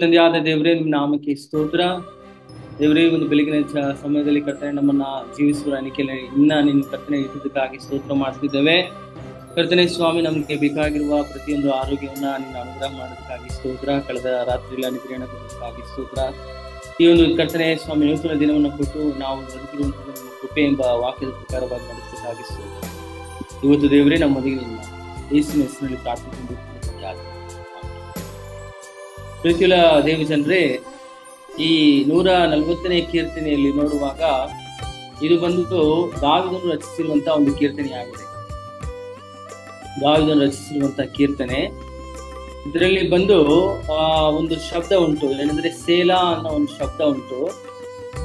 ತಂದೆಯಾದ ದೇವರೇ, ನಿಮ್ಮ ನಾಮಕ್ಕೆ ಸ್ತೋತ್ರ. ದೇವರೇ, ಒಂದು ಬೆಳಗಿನ ಸಮಯದಲ್ಲಿ ಕರ್ತನೆ ನಮ್ಮನ್ನ ಜೀವಿಸುವ ಅನಿಕೆಯಲ್ಲಿ ಇನ್ನ ನಿನ್ನ ಕರ್ತನೆ ಇದ್ದಕ್ಕಾಗಿ ಸ್ತೋತ್ರ ಮಾಡ್ತಿದ್ದೇವೆ. ಕರ್ತನೆ ಸ್ವಾಮಿ, ನಮಗೆ ಬೇಕಾಗಿರುವ ಪ್ರತಿಯೊಂದು ಆರೋಗ್ಯವನ್ನ ನಿನ್ನ ಅನುಗ್ರಹ ಮಾಡೋದಕ್ಕಾಗಿ ಸ್ತೋತ್ರ. ಕಳೆದ ರಾತ್ರಿ ನಿದ್ರೆಯನ್ನು ಕೊಡೋದಕ್ಕಾಗಿ ಸ್ತೋತ್ರ. ಈ ಒಂದು ಕರ್ತನೆ ಸ್ವಾಮಿ ನೂತನ ದಿನವನ್ನು ಕೊಟ್ಟು ನಾವು ಬದುಕಿರುವಂತಹ ನಿಮ್ಮ ಕೃಪೆ ಎಂಬ ವಾಕ್ಯದ ಪ್ರಕಾರವಾಗಿ ನಡೆಸೋದಕ್ಕಾಗಿ ಸ್ತೋತ್ರ. ಇವತ್ತು ದೇವರೇ, ನಮ್ಮೊಂದಿಗೆ ನಿನ್ನ ಯೇಸುವಿನ ಹೆಸರಿನಲ್ಲಿ ಪ್ರಾರ್ಥಿಸಿಕೊಂಡು ಪ್ರೀತಿಯುಳ್ಳ ದೇವ ಜನರೇ, ಈ 140ನೇ ಕೀರ್ತನೆಯಲ್ಲಿ ನೋಡುವಾಗ ಇದು ಬಂದು ದಾವೀದನು ರಚಿಸಿರುವಂತಹ ಒಂದು ಕೀರ್ತನೆಯಾಗಿದೆ. ದಾವೀದನು ರಚಿಸಿರುವಂತಹ ಕೀರ್ತನೆ. ಇದರಲ್ಲಿ ಬಂದು ಒಂದು ಶಬ್ದ ಉಂಟು, ಏನಂದ್ರೆ ಸೇಲಾ ಅನ್ನೋ ಒಂದು ಶಬ್ದ ಉಂಟು.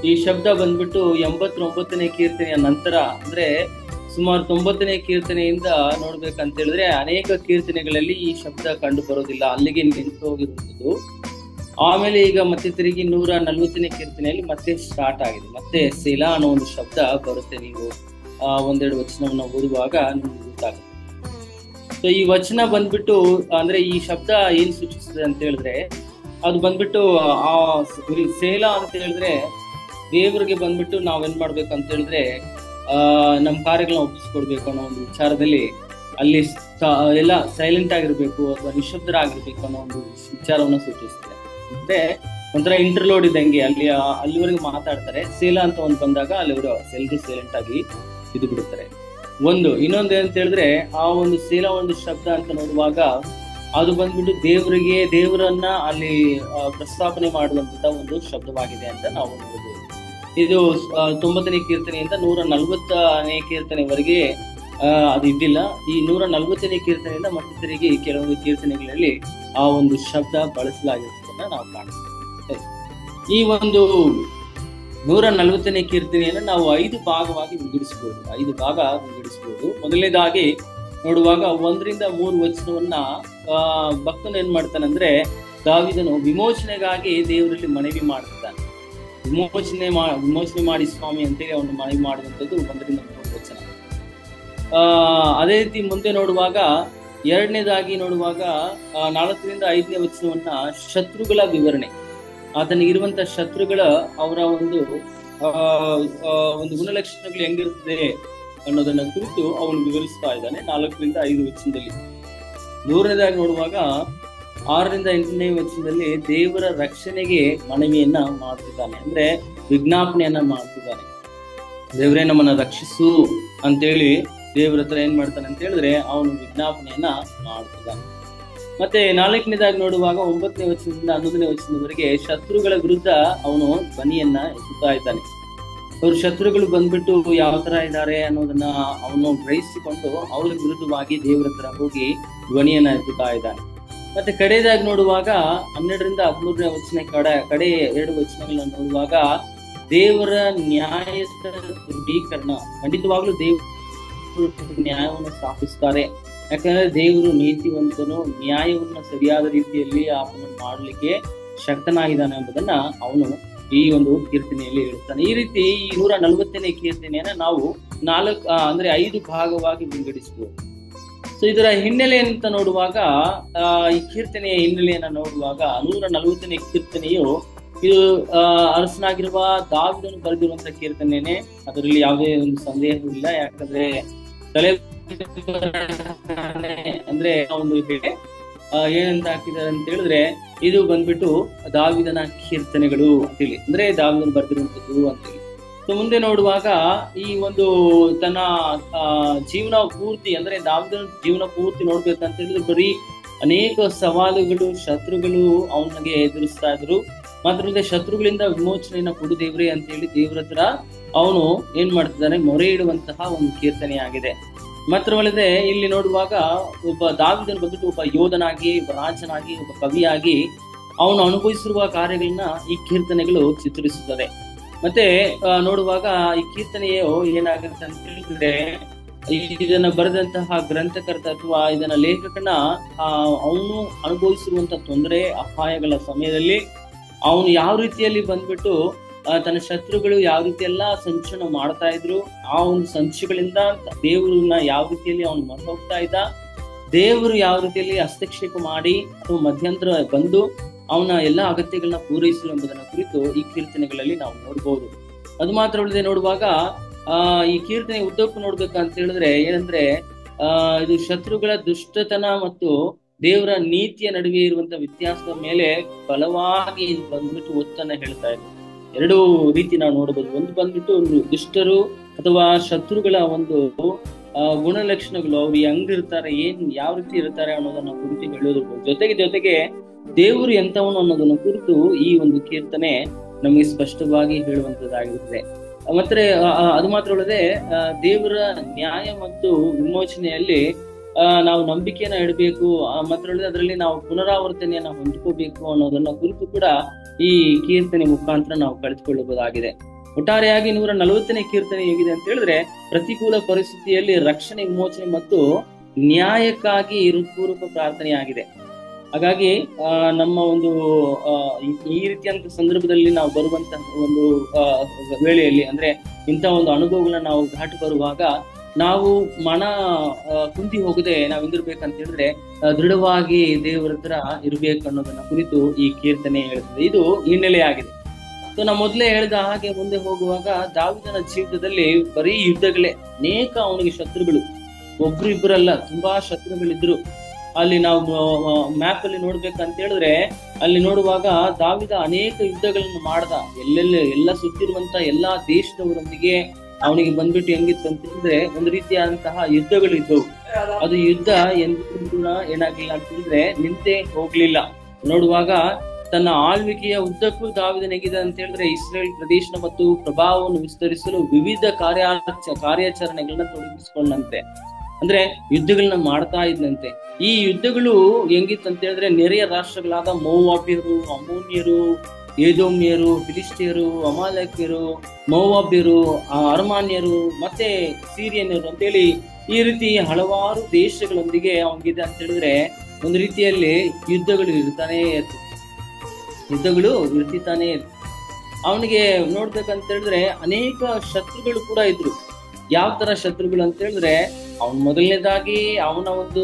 ಈ ಶಬ್ದ ಬಂದ್ಬಿಟ್ಟು 89ನೇ ಕೀರ್ತನೆಯ ನಂತರ, ಅಂದ್ರೆ ಸುಮಾರು 90ನೇ ಕೀರ್ತನೆಯಿಂದ ನೋಡ್ಬೇಕಂತ ಹೇಳಿದ್ರೆ ಅನೇಕ ಕೀರ್ತನೆಗಳಲ್ಲಿ ಈ ಶಬ್ದ ಕಂಡು ಬರೋದಿಲ್ಲ, ಅಲ್ಲಿಗೆ ನಿಂತು ಹೋಗಿರುವಂಥದ್ದು. ಆಮೇಲೆ ಈಗ ಮತ್ತೆ ತಿರುಗಿ 140ನೇ ಕೀರ್ತನೆಯಲ್ಲಿ ಮತ್ತೆ ಸ್ಟಾರ್ಟ್ ಆಗಿದೆ. ಮತ್ತೆ ಸೇಲಾ ಅನ್ನೋ ಒಂದು ಶಬ್ದ ಬರುತ್ತೆ. ನೀವು ಒಂದೆರಡು ವಚನವನ್ನ ಓದುವಾಗ ನಿಮ್ಗೆ ಗೊತ್ತಾಗುತ್ತೆ. ಸೊ ಈ ವಚನ ಬಂದ್ಬಿಟ್ಟು, ಅಂದ್ರೆ ಈ ಶಬ್ದ ಏನ್ ಸೂಚಿಸ್ತದೆ ಅಂತ ಹೇಳಿದ್ರೆ, ಅದು ಬಂದ್ಬಿಟ್ಟು ಆ ಸೇಲಾ ಅಂತ ಹೇಳಿದ್ರೆ ದೇವರಿಗೆ ಬಂದ್ಬಿಟ್ಟು ನಾವೇನ್ ಮಾಡ್ಬೇಕಂತ ಹೇಳಿದ್ರೆ ನಮ್ಮ ಕಾರ್ಯಗಳನ್ನ ಒಪ್ಪಿಸ್ಕೊಡ್ಬೇಕು ಅನ್ನೋ ಒಂದು ವಿಚಾರದಲ್ಲಿ ಅಲ್ಲಿ ಎಲ್ಲ ಸೈಲೆಂಟ್ ಆಗಿರ್ಬೇಕು ಅಥವಾ ನಿಶಬ್ದರಾಗಿರ್ಬೇಕು ಅನ್ನೋ ಒಂದು ವಿಚಾರವನ್ನ ಸೂಚಿಸ್ತದೆ. ಮತ್ತೆ ಒಂಥರ ಇಂಟರ್ಲೋಡ್ ಇದ್ದಂಗೆ ಅಲ್ಲಿವರೆಗೆ ಮಾತಾಡ್ತಾರೆ. ಸೇಲಾ ಅಂತ ಒಂದು ಬಂದಾಗ ಅಲ್ಲಿವರು ಎಲ್ರು ಸೈಲೆಂಟ್ ಆಗಿ ಇದು ಬಿಡುತ್ತಾರೆ. ಇನ್ನೊಂದು ಏನಂತ ಹೇಳಿದ್ರೆ, ಆ ಒಂದು ಸೇಲಾ ಒಂದು ಶಬ್ದ ಅಂತ ನೋಡುವಾಗ ಅದು ಬಂದ್ಬಿಟ್ಟು ದೇವರನ್ನ ಅಲ್ಲಿ ಪ್ರಸ್ತಾಪನೆ ಮಾಡುವಂತ ಒಂದು ಶಬ್ದವಾಗಿದೆ ಅಂತ ನಾವು ನೋಡಬಹುದು. ಇದು 90ನೇ ಕೀರ್ತನೆಯಿಂದ 140ನೇ ಕೀರ್ತನೆವರೆಗೆ ಅದು ಇದ್ದಿಲ್ಲ. ಈ 140ನೇ ಕೀರ್ತನೆಯಿಂದ ಮತ್ತೆ ತಿರುಗಿ ಕೆಲವೊಂದು ಕೀರ್ತನೆಗಳಲ್ಲಿ ಆ ಒಂದು ಶಬ್ದ ಬಳಸಲಾಗಿರುವುದನ್ನ ನಾವು ಕಾಣ್ತೀವಿ. ಈ ಒಂದು 140ನೇ ಕೀರ್ತನೆಯನ್ನು ನಾವು 5 ಭಾಗವಾಗಿ ವಿಂಗಡಿಸಬಹುದು. 5 ಭಾಗ ವಿಂಗಡಿಸಬಹುದು. ಮೊದಲನೇದಾಗಿ ನೋಡುವಾಗ 1ರಿಂದ 3 ವಚನವನ್ನ ಭಕ್ತನು ಏನ್ ಮಾಡ್ತಾನಂದ್ರೆ, ದಾವೀದನು ವಿಮೋಚನೆಗಾಗಿ ದೇವರಲ್ಲಿ ಮನವಿ ಮಾಡ್ತಾನೆ. ವಿಮೋಚನೆ ಮಾಡಿ ಸ್ವಾಮಿ ಅಂತೇಳಿ ಅವನು ಮನವಿ ಮಾಡುವಂಥದ್ದು 1ರಿಂದ 3 ವಚನ. ಅದೇ ರೀತಿ ಮುಂದೆ ನೋಡುವಾಗ ಎರಡನೇದಾಗಿ ನೋಡುವಾಗ 4ರಿಂದ 5ನೇ ವಚನವನ್ನ ಶತ್ರುಗಳ ವಿವರಣೆ, ಆತನಿಗಿರುವಂತಹ ಶತ್ರುಗಳ ಅವರ ಒಂದು ಗುಣಲಕ್ಷಣಗಳು ಹೆಂಗಿರ್ತದೆ ಅನ್ನೋದನ್ನ ಕುರಿತು ಅವನು ವಿವರಿಸ್ತಾ ಇದ್ದಾನೆ 4ರಿಂದ 5 ವಚನದಲ್ಲಿ. 3ನೇದಾಗಿ ನೋಡುವಾಗ 6ರಿಂದ 8ನೇ ವಚನದಲ್ಲಿ ದೇವರ ರಕ್ಷಣೆಗೆ ಮನವಿಯನ್ನ ಮಾಡ್ತಿದ್ದಾನೆ, ಅಂದ್ರೆ ವಿಜ್ಞಾಪನೆಯನ್ನ ಮಾಡ್ತಿದ್ದಾನೆ. ದೇವರೇ ನಮ್ಮನ್ನ ರಕ್ಷಿಸು ಅಂತೇಳಿ ದೇವರ ಹತ್ರ ಏನ್ ಮಾಡ್ತಾನೆ ಅಂತ ಹೇಳಿದ್ರೆ ಅವನು ವಿಜ್ಞಾಪನೆಯನ್ನ ಮಾಡ್ತಿದ್ದಾನೆ. ಮತ್ತೆ 4ನೇದಾಗಿ ನೋಡುವಾಗ 9ನೇ ವಚನದಿಂದ 11ನೇ ವಚನದವರೆಗೆ ಶತ್ರುಗಳ ವಿರುದ್ಧ ಅವನು ಧ್ವನಿಯನ್ನ ಎತ್ತುತ್ತಾ ಇದ್ದಾನೆ. ಅವ್ರ ಶತ್ರುಗಳು ಬಂದ್ಬಿಟ್ಟು ಯಾವ ತರ ಇದ್ದಾರೆ ಅನ್ನೋದನ್ನ ಅವನು ಗ್ರಹಿಸಿಕೊಂಡು ಅವ್ರ ವಿರುದ್ಧವಾಗಿ ದೇವರ ಹತ್ರ ಹೋಗಿ ಧ್ವನಿಯನ್ನ ಎತ್ತುತ್ತಾ ಇದ್ದಾನೆ. ಮತ್ತೆ ಕಡೆಯದಾಗಿ ನೋಡುವಾಗ 12ರಿಂದ 13ನೇ ವಚನ ಕಡೆ 2 ವಚನಗಳನ್ನ ನೋಡುವಾಗ ದೇವರ ನ್ಯಾಯದ ದೃಢೀಕರಣ. ಖಂಡಿತವಾಗ್ಲೂ ದೇವರು ನ್ಯಾಯವನ್ನು ಸ್ಥಾಪಿಸ್ತಾರೆ. ಯಾಕಂದ್ರೆ ದೇವರು ನೀತಿವಂತನು, ನ್ಯಾಯವನ್ನು ಸರಿಯಾದ ರೀತಿಯಲ್ಲಿ ಆತನು ಮಾಡಲಿಕ್ಕೆ ಶಕ್ತನಾಗಿದ್ದಾನೆ ಎಂಬುದನ್ನ ಅವನು ಈ ಒಂದು ಕೀರ್ತನೆಯಲ್ಲಿ ಹೇಳ್ತಾನೆ. ಈ ರೀತಿ ಈ 140ನೇ ಕೀರ್ತನೆಯನ್ನ ನಾವು 5 ಭಾಗವಾಗಿ ವಿಂಗಡಿಸಬಹುದು. ಸೊ ಇದರ ಹಿನ್ನೆಲೆ ಅಂತ ನೋಡುವಾಗ, ಈ ಕೀರ್ತನೆಯ ಹಿನ್ನೆಲೆಯನ್ನ ನೋಡುವಾಗ 140ನೇ ಕೀರ್ತನೆಯು ಇದು ಅರಸನಾಗಿರುವ ದಾವೀದನು ಬರೆದಿರುವಂತಹ ಕೀರ್ತನೆಯೇ. ಅದರಲ್ಲಿ ಯಾವುದೇ ಒಂದು ಸಂದೇಹವಿಲ್ಲ. ಯಾಕಂದ್ರೆ ಅಂದ್ರೆ ಒಂದು ಹೇಳಿ ಏನಂತ ಹಾಕಿದ್ದಾರೆ ಅಂತ ಹೇಳಿದ್ರೆ, ಇದು ಬಂದ್ಬಿಟ್ಟು ದಾವೀದನ ಕೀರ್ತನೆಗಳು ಅಂತೇಳಿ, ಅಂದ್ರೆ ದಾವೀದನು ಬರೆದಿರುವಂತದ್ದು ಅಂತೇಳಿ. ಸೊ ಮುಂದೆ ನೋಡುವಾಗ ಈ ಒಂದು ತನ್ನ ಜೀವನ ಪೂರ್ತಿ, ಅಂದ್ರೆ ದಾವೀದನ ಜೀವನ ಪೂರ್ತಿ ನೋಡ್ಬೇಕಂತ ಹೇಳಿದ್ರೆ ಬರೀ ಅನೇಕ ಸವಾಲುಗಳು, ಶತ್ರುಗಳು ಅವನಿಗೆ ಎದುರಿಸ್ತಾ ಇದ್ರು. ಮಾತ್ರಲ್ಲದೆ ಶತ್ರುಗಳಿಂದ ವಿಮೋಚನೆಯನ್ನ ಕೊಡು ದೇವ್ರೆ ಅಂತ ಹೇಳಿ ದೇವ್ರ ಹತ್ರ ಅವನು ಏನ್ ಮಾಡ್ತಿದ್ದಾನೆ, ಮೊರೆ ಇಡುವಂತಹ ಒಂದು ಕೀರ್ತನೆಯಾಗಿದೆ. ಮಾತ್ರವಲ್ಲದೆ ಇಲ್ಲಿ ನೋಡುವಾಗ ಒಬ್ಬ ದಾವೀದನು ಬಂದ್ಬಿಟ್ಟು ಒಬ್ಬ ಯೋಧನಾಗಿ, ಒಬ್ಬ ರಾಜನಾಗಿ, ಒಬ್ಬ ಕವಿಯಾಗಿ ಅವನು ಅನುಭವಿಸಿರುವ ಕಾರ್ಯಗಳನ್ನ ಈ ಕೀರ್ತನೆಗಳು ಚಿತ್ರಿಸುತ್ತದೆ. ಮತ್ತೆ ನೋಡುವಾಗ ಈ ಕೀರ್ತನೆಯು ಏನಾಗುತ್ತೆ ಅಂತ ಹೇಳಿದ್ರೆ, ಇದನ್ನ ಬರೆದಂತಹ ಗ್ರಂಥಕರ್ತ ಅಥವಾ ಇದನ್ನ ಲೇಖಕನ ಅವನು ಅನುಭವಿಸಿರುವಂತಹ ತೊಂದರೆ, ಅಪಾಯಗಳ ಸಮಯದಲ್ಲಿ ಅವನು ಯಾವ ರೀತಿಯಲ್ಲಿ ಬಂದ್ಬಿಟ್ಟು ತನ್ನ ಶತ್ರುಗಳು ಯಾವ ರೀತಿ ಎಲ್ಲ ಸಂಚನ್ನು ಮಾಡ್ತಾ ಇದ್ರು, ಆ ಒಂದು ಸಂಚುಗಳಿಂದ ದೇವರನ್ನ ಯಾವ ರೀತಿಯಲ್ಲಿ ಅವನು ಮರೆತು ಹೋಗ್ತಾ ಇದ್ದ, ದೇವರು ಯಾವ ರೀತಿಯಲ್ಲಿ ಹಸ್ತಕ್ಷೇಪ ಮಾಡಿ ಅಥವಾ ಮಧ್ಯಂತರ ಬಂದು ಅವನ ಎಲ್ಲಾ ಅಗತ್ಯಗಳನ್ನ ಪೂರೈಸಲು ಎಂಬುದನ್ನ ಕುರಿತು ಈ ಕೀರ್ತನೆಗಳಲ್ಲಿ ನಾವು ನೋಡ್ಬೋದು. ಅದು ಮಾತ್ರ ಅಲ್ಲದೆ ನೋಡುವಾಗ ಈ ಕೀರ್ತನೆ ಉದ್ದಕ್ಕೂ ನೋಡ್ಬೇಕಂತ ಹೇಳಿದ್ರೆ ಏನಂದ್ರೆ ಇದು ಶತ್ರುಗಳ ದುಷ್ಟತನ ಮತ್ತು ದೇವರ ನೀತಿಯ ನಡುವೆ ಇರುವಂತ ವ್ಯತ್ಯಾಸದ ಮೇಲೆ ಬಲವಾಗಿ ಬಂದ್ಬಿಟ್ಟು ಒತ್ತನ್ನ ಹೇಳ್ತಾ ಇದೆ. ಎರಡು ರೀತಿ ನಾವು ನೋಡಬಹುದು. ಒಂದು ಬಂದ್ಬಿಟ್ಟು ಒಂದು ದುಷ್ಟರು ಅಥವಾ ಶತ್ರುಗಳ ಒಂದು ಗುಣಲಕ್ಷಣಗಳು, ಅವ್ರು ಹೆಂಗಿರ್ತಾರೆ, ಯಾವ ರೀತಿ ಇರ್ತಾರೆ ಅನ್ನೋದನ್ನ ಕುರಿತು ಹೇಳೋದ್ರ ಜೊತೆಗೆ ದೇವರು ಎಂತವನು ಅನ್ನೋದನ್ನ ಕುರಿತು ಈ ಒಂದು ಕೀರ್ತನೆ ನಮಗೆ ಸ್ಪಷ್ಟವಾಗಿ ಹೇಳುವಂತದ್ದಾಗಿರುತ್ತೆ. ಮತ್ತೆ ಅದು ಮಾತ್ರ ಅಲ್ಲದೆ ದೇವರ ನ್ಯಾಯ ಮತ್ತು ವಿಮೋಚನೆಯಲ್ಲಿ ನಾವು ನಂಬಿಕೆಯನ್ನ ಇಡಬೇಕು, ಮಾತ್ರ ಅಲ್ಲದೆ ಅದರಲ್ಲಿ ನಾವು ಪುನರಾವರ್ತನೆಯನ್ನ ಹೊಂದ್ಕೋಬೇಕು ಅನ್ನೋದನ್ನ ಕುರಿತು ಕೂಡ ಈ ಕೀರ್ತನೆ ಮುಖಾಂತರ ನಾವು ಕಳೆದುಕೊಳ್ಳಬಹುದಾಗಿದೆ. ಒಟ್ಟಾರೆಯಾಗಿ 140ನೇ ಕೀರ್ತನೆ ಹೇಗಿದೆ ಅಂತ ಹೇಳಿದ್ರೆ ಪ್ರತಿಕೂಲ ಪರಿಸ್ಥಿತಿಯಲ್ಲಿ ರಕ್ಷಣೆ, ವಿಮೋಚನೆ ಮತ್ತು ನ್ಯಾಯಕ್ಕಾಗಿ ಹೃತ್ಪೂರ್ವಕ ಪ್ರಾರ್ಥನೆಯಾಗಿದೆ. ಹಾಗಾಗಿ ನಮ್ಮ ಒಂದು ಈ ರೀತಿಯಂತ ಸಂದರ್ಭದಲ್ಲಿ ನಾವು ಬರುವಂತಹ ಒಂದು ವೇಳೆಯಲ್ಲಿ ಅಂದ್ರೆ ಇಂಥ ಒಂದು ಅನುಭವಗಳನ್ನ ನಾವು ಘಾಟು ಬರುವಾಗ ನಾವು ಮನ ಕುಂದಿ ಹೋಗದೆ ನಾವ್ ಹೆಂಗಿರ್ಬೇಕಂತ ಹೇಳಿದ್ರೆ ದೃಢವಾಗಿ ದೇವರ ಹತ್ರ ಇರ್ಬೇಕು ಅನ್ನೋದನ್ನ ಕುರಿತು ಈ ಕೀರ್ತನೆ ಹೇಳ್ತದೆ. ಇದು ಹಿನ್ನೆಲೆಯಾಗಿದೆ. ಸೊ ನಾವು ಮೊದಲೇ ಹೇಳಿದ ಹಾಗೆ ಮುಂದೆ ಹೋಗುವಾಗ ದಾವೀದನ ಜೀವಿತದಲ್ಲಿ ಬರೀ ಯುದ್ಧಗಳೇ, ಅನೇಕ ಅವನಿಗೆ ಶತ್ರುಗಳು, ಒಬ್ರು ಇಬ್ಬರಲ್ಲ, ತುಂಬಾ ಶತ್ರುಗಳಿದ್ರು. ಅಲ್ಲಿ ನಾವು ಮ್ಯಾಪ್ ಅಲ್ಲಿ ನೋಡ್ಬೇಕಂತ ಹೇಳಿದ್ರೆ ಅಲ್ಲಿ ನೋಡುವಾಗ ದಾವೀದ ಅನೇಕ ಯುದ್ಧಗಳನ್ನು ಮಾಡ್ದ. ಎಲ್ಲ ಸುತ್ತಿರುವಂತ ಎಲ್ಲಾ ದೇಶದವರೊಂದಿಗೆ ಅವನಿಗೆ ಬಂದ್ಬಿಟ್ಟು ಹೆಂಗಿತ್ತು ಅಂತ ಹೇಳಿದ್ರೆ ಒಂದು ರೀತಿಯಾದಂತಹ ಯುದ್ಧಗಳು ಇದ್ದವು. ಅದು ಯುದ್ಧ ಎಂದೂ ಏನಾಗ್ಲಿಲ್ಲ ಅಂತ ಹೇಳಿದ್ರೆ ನಿಂತೆ ಹೋಗ್ಲಿಲ್ಲ. ನೋಡುವಾಗ ತನ್ನ ಆಳ್ವಿಕೆಯ ಉದ್ದಕ್ಕೂ ದಾವೀದನ ಹೇಗಿದೆ ಅಂತ ಹೇಳಿದ್ರೆ ಇಸ್ರೇಲ್ ಪ್ರದೇಶ ಮತ್ತು ಪ್ರಭಾವವನ್ನು ವಿಸ್ತರಿಸಲು ವಿವಿಧ ಕಾರ್ಯಾಚರಣೆಗಳನ್ನ ತೊಡಗಿಸಿಕೊಂಡಂತೆ, ಅಂದ್ರೆ ಯುದ್ಧಗಳನ್ನ ಮಾಡ್ತಾ ಇದ್ದಂತೆ. ಈ ಯುದ್ಧಗಳು ಹೆಂಗಿತ್ತು ಅಂತ ಹೇಳಿದ್ರೆ ನೆರೆಯ ರಾಷ್ಟ್ರಗಳಾದ ಮೋವಾಬ್ಯರು, ಅಮ್ಮೋನಿಯರು, ಏದೋಮ್ಯರು, ಫಿಲಿಸ್ಟಿಯರು, ಅಮಾಲೇಕ್ಯರು, ಮೋವಾಬ್ಯರು, ಅರಮಾನ್ಯರು ಮತ್ತೆ ಸೀರಿಯನ್ನರು ಅಂತೇಳಿ ಈ ರೀತಿ ಹಲವಾರು ದೇಶಗಳೊಂದಿಗೆ ಅವನಿಗಿದೆ ಅಂತ ಹೇಳಿದ್ರೆ ಒಂದು ರೀತಿಯಲ್ಲಿ ಯುದ್ಧಗಳು ಇರ್ತಾನೆ ಅವನಿಗೆ ನೋಡ್ಬೇಕಂತ ಹೇಳಿದ್ರೆ ಅನೇಕ ಶತ್ರುಗಳು ಕೂಡ ಇದ್ರು. ಯಾವ ತರ ಶತ್ರುಗಳು ಅಂತ ಹೇಳಿದ್ರೆ ಅವನ್ ಮೊದಲನೇದಾಗಿ ಅವನ ಒಂದು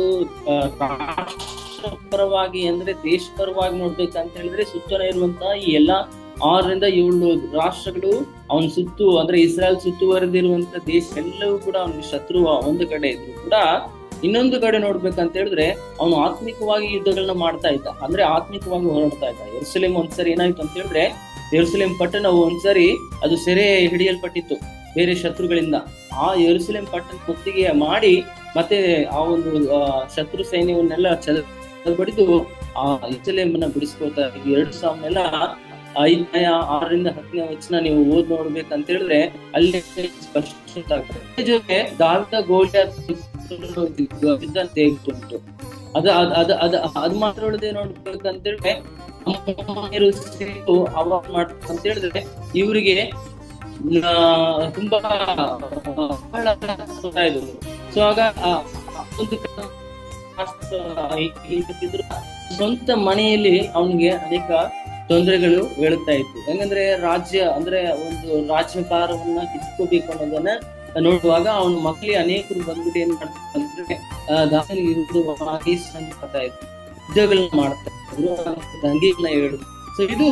ರಾಷ್ಟ್ರಪರವಾಗಿ ಅಂದ್ರೆ ದೇಶಪರವಾಗಿ ನೋಡ್ಬೇಕಂತ ಹೇಳಿದ್ರೆ ಸುತ್ತನೆ ಇರುವಂತಹ ಈ ಎಲ್ಲಾ 6-7 ರಾಷ್ಟ್ರಗಳು ಅವನ್ ಸುತ್ತು ಅಂದ್ರೆ ಇಸ್ರಾಯೇಲ್ ಸುತ್ತುವರೆದಿರುವಂತ ದೇಶ ಎಲ್ಲವೂ ಕೂಡ ಅವನಿಗೆ ಶತ್ರು ಒಂದು ಕಡೆ ಇದ್ರು ಕೂಡ. ಇನ್ನೊಂದು ಕಡೆ ನೋಡ್ಬೇಕಂತ ಹೇಳಿದ್ರೆ ಅವನು ಆತ್ಮಿಕವಾಗಿ ಯುದ್ಧಗಳನ್ನ ಮಾಡ್ತಾ ಇದ್ದ, ಅಂದ್ರೆ ಆತ್ಮಿಕವಾಗಿ ಹೋರಾಡ್ತಾ ಇದ್ದ. ಯೆರೂಸಲೇಮ್ ಒಂದ್ಸರಿ ಏನಾಯ್ತು ಅಂತ ಹೇಳಿದ್ರೆ ಯೆರೂಸಲೇಮ್ ಪಟ್ಟಣವು ಒಂದ್ಸರಿ ಅದು ಸೆರೆ ಹಿಡಿಯಲ್ಪಟ್ಟಿತ್ತು ಬೇರೆ ಶತ್ರುಗಳಿಂದ. ಆ ಯೆರೂಸಲೇಮ್ ಪಟ್ಟಣ ಮುತ್ತಿಗೆ ಮಾಡಿ ಮತ್ತೆ ಆ ಒಂದು ಶತ್ರು ಸೈನ್ಯವನ್ನೆಲ್ಲ ಬಡಿದು ಆ ಯೆರೂಸಲೇಮ್ ಅನ್ನ ಬಿಡಿಸ್ಕೊಳ್ತಾ ಇದ್ವಿ. 5:6-10 ವಚನ ನೀವು ಓದ್ ನೋಡ್ಬೇಕಂತ ಹೇಳಿದ್ರೆ ಅಲ್ಲಿ ಸ್ಪಷ್ಟ ಜೊತೆ ದಾವೀದ ಗೋಲಿಯಾತ್ ಉಂಟು. ಅದು ಮಾತ್ರ ಒಳದೆ ನೋಡ್ಬೇಕಂತ ಹೇಳಿದ್ರೆ ಅವಾಗ ಮಾಡ್ಬೇಕಂತ ಹೇಳಿದ್ರೆ ಇವರಿಗೆ ತುಂಬಾ ಸೊ ಆಗ ಒಂದು ಸ್ವಂತ ಮನೆಯಲ್ಲಿ ಅವನಿಗೆ ಅನೇಕ ತೊಂದರೆಗಳು ಹೇಳುತ್ತಾ ಇತ್ತು. ಹೆಂಗಂದ್ರೆ ಒಂದು ರಾಜ್ಯಭಾರವನ್ನ ಕಿತ್ಕೋಬೇಕು ಅನ್ನೋದನ್ನ ನೋಡುವಾಗ ಅವನ ಮಕ್ಕಳಿಗೆ ಅನೇಕರು ಬಂದ್ಬಿಟ್ಟು ಏನ್ ಮಾಡ್ತಾರೆ ದಾಸನಿಗೆ ವಿರುದ್ಧವಾಗಿ ಮಾಡ್ತಾ ಇದ್ರು, ಯುದ್ಧಗಳನ್ನ ಮಾಡ್ತಾ ಇದ್ರು, ದಂಗೆಗಳನ್ನ ಹೇಳುದು. ಸೊ ಇದು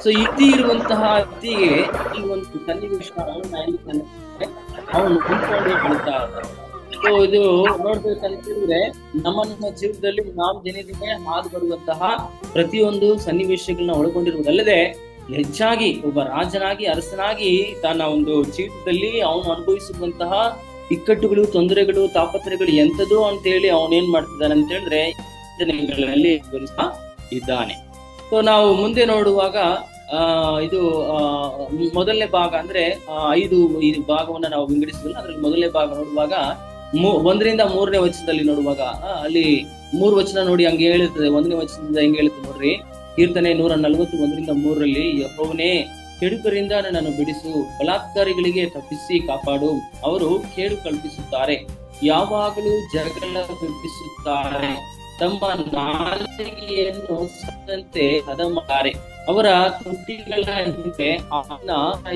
ಸೊ ಇತಿ ಇರುವಂತಹ ವ್ಯಕ್ತಿಗೆ ಈ ಒಂದು ಸನ್ನಿವೇಶ ಅವನು ಕುಂತ್ಕೊಂಡೇ ಬೆಳೀತಾ ಇದ್ದಾರೆ. ಸೊ ಇದು ನೋಡ್ಬೇಕಂತ ಹೇಳಿದ್ರೆ ನಮ್ಮ ಜೀವನದಲ್ಲಿ ನಾವು ದಿನೇ ಹಾದು ಬರುವಂತಹ ಪ್ರತಿಯೊಂದು ಸನ್ನಿವೇಶಗಳನ್ನ ಒಳಗೊಂಡಿರುವುದಲ್ಲದೆ ಹೆಚ್ಚಾಗಿ ಒಬ್ಬ ರಾಜನಾಗಿ ಅರಸನಾಗಿ ತನ್ನ ಒಂದು ಜೀವಿತದಲ್ಲಿ ಅವನು ಅನುಭವಿಸುವಂತಹ ಇಕ್ಕಟ್ಟುಗಳು, ತೊಂದರೆಗಳು, ತಾಪತ್ರಯಗಳು ಎಂಥದ್ದು ಅಂತ ಹೇಳಿ ಅವನೇನ್ ಮಾಡ್ತಿದ್ದಾನೆ ಅಂತ ಹೇಳಿದ್ರೆ ಯೋಜನೆಗಳಲ್ಲಿ ಇದ್ದಾನೆ. ಸೊ ನಾವು ಮುಂದೆ ನೋಡುವಾಗ ಇದು ಮೊದಲನೇ ಭಾಗ ಅಂದ್ರೆ 5 ಭಾಗವನ್ನ ನಾವು ವಿಂಗಡಿಸಿದ್ವಿ. ಅದ್ರಲ್ಲಿ ಮೊದಲನೇ ಭಾಗ ನೋಡುವಾಗ 1-3 ವಚನದಲ್ಲಿ ನೋಡುವಾಗ ಅಲ್ಲಿ 3 ವಚನ ನೋಡಿ ಹಂಗೆ ಹೇಳಿರ್ತದೆ. 1ನೇ ವಚನದಿಂದ ಹೆಂಗೆ ಹೇಳ್ತದೆ ನೋಡ್ರಿ. ಕೀರ್ತನೆ 141-3 ಯೆಹೋವನೇ ಕೆಡುಕರಿಂದ ನನ್ನನ್ನು ಬಿಡಿಸು, ಬಲಾತ್ಕಾರಿಗಳಿಗೆ ತಪ್ಪಿಸಿ ಕಾಪಾಡು. ಅವರು ಕೇಡು ಕಲ್ಪಿಸುತ್ತಾರೆ, ಯಾವಾಗಲೂ ಜಗಳ ಕಲ್ಪಿಸುತ್ತಾರೆ, ತಮ್ಮ ನಾಲಿಗೆಯನ್ನು ಸತ್ತಂತೆ ಹದ ಮಾಡುತ್ತಾರೆ. ಅವರ ತುಟಿಗಳ ಹಿಂದೆ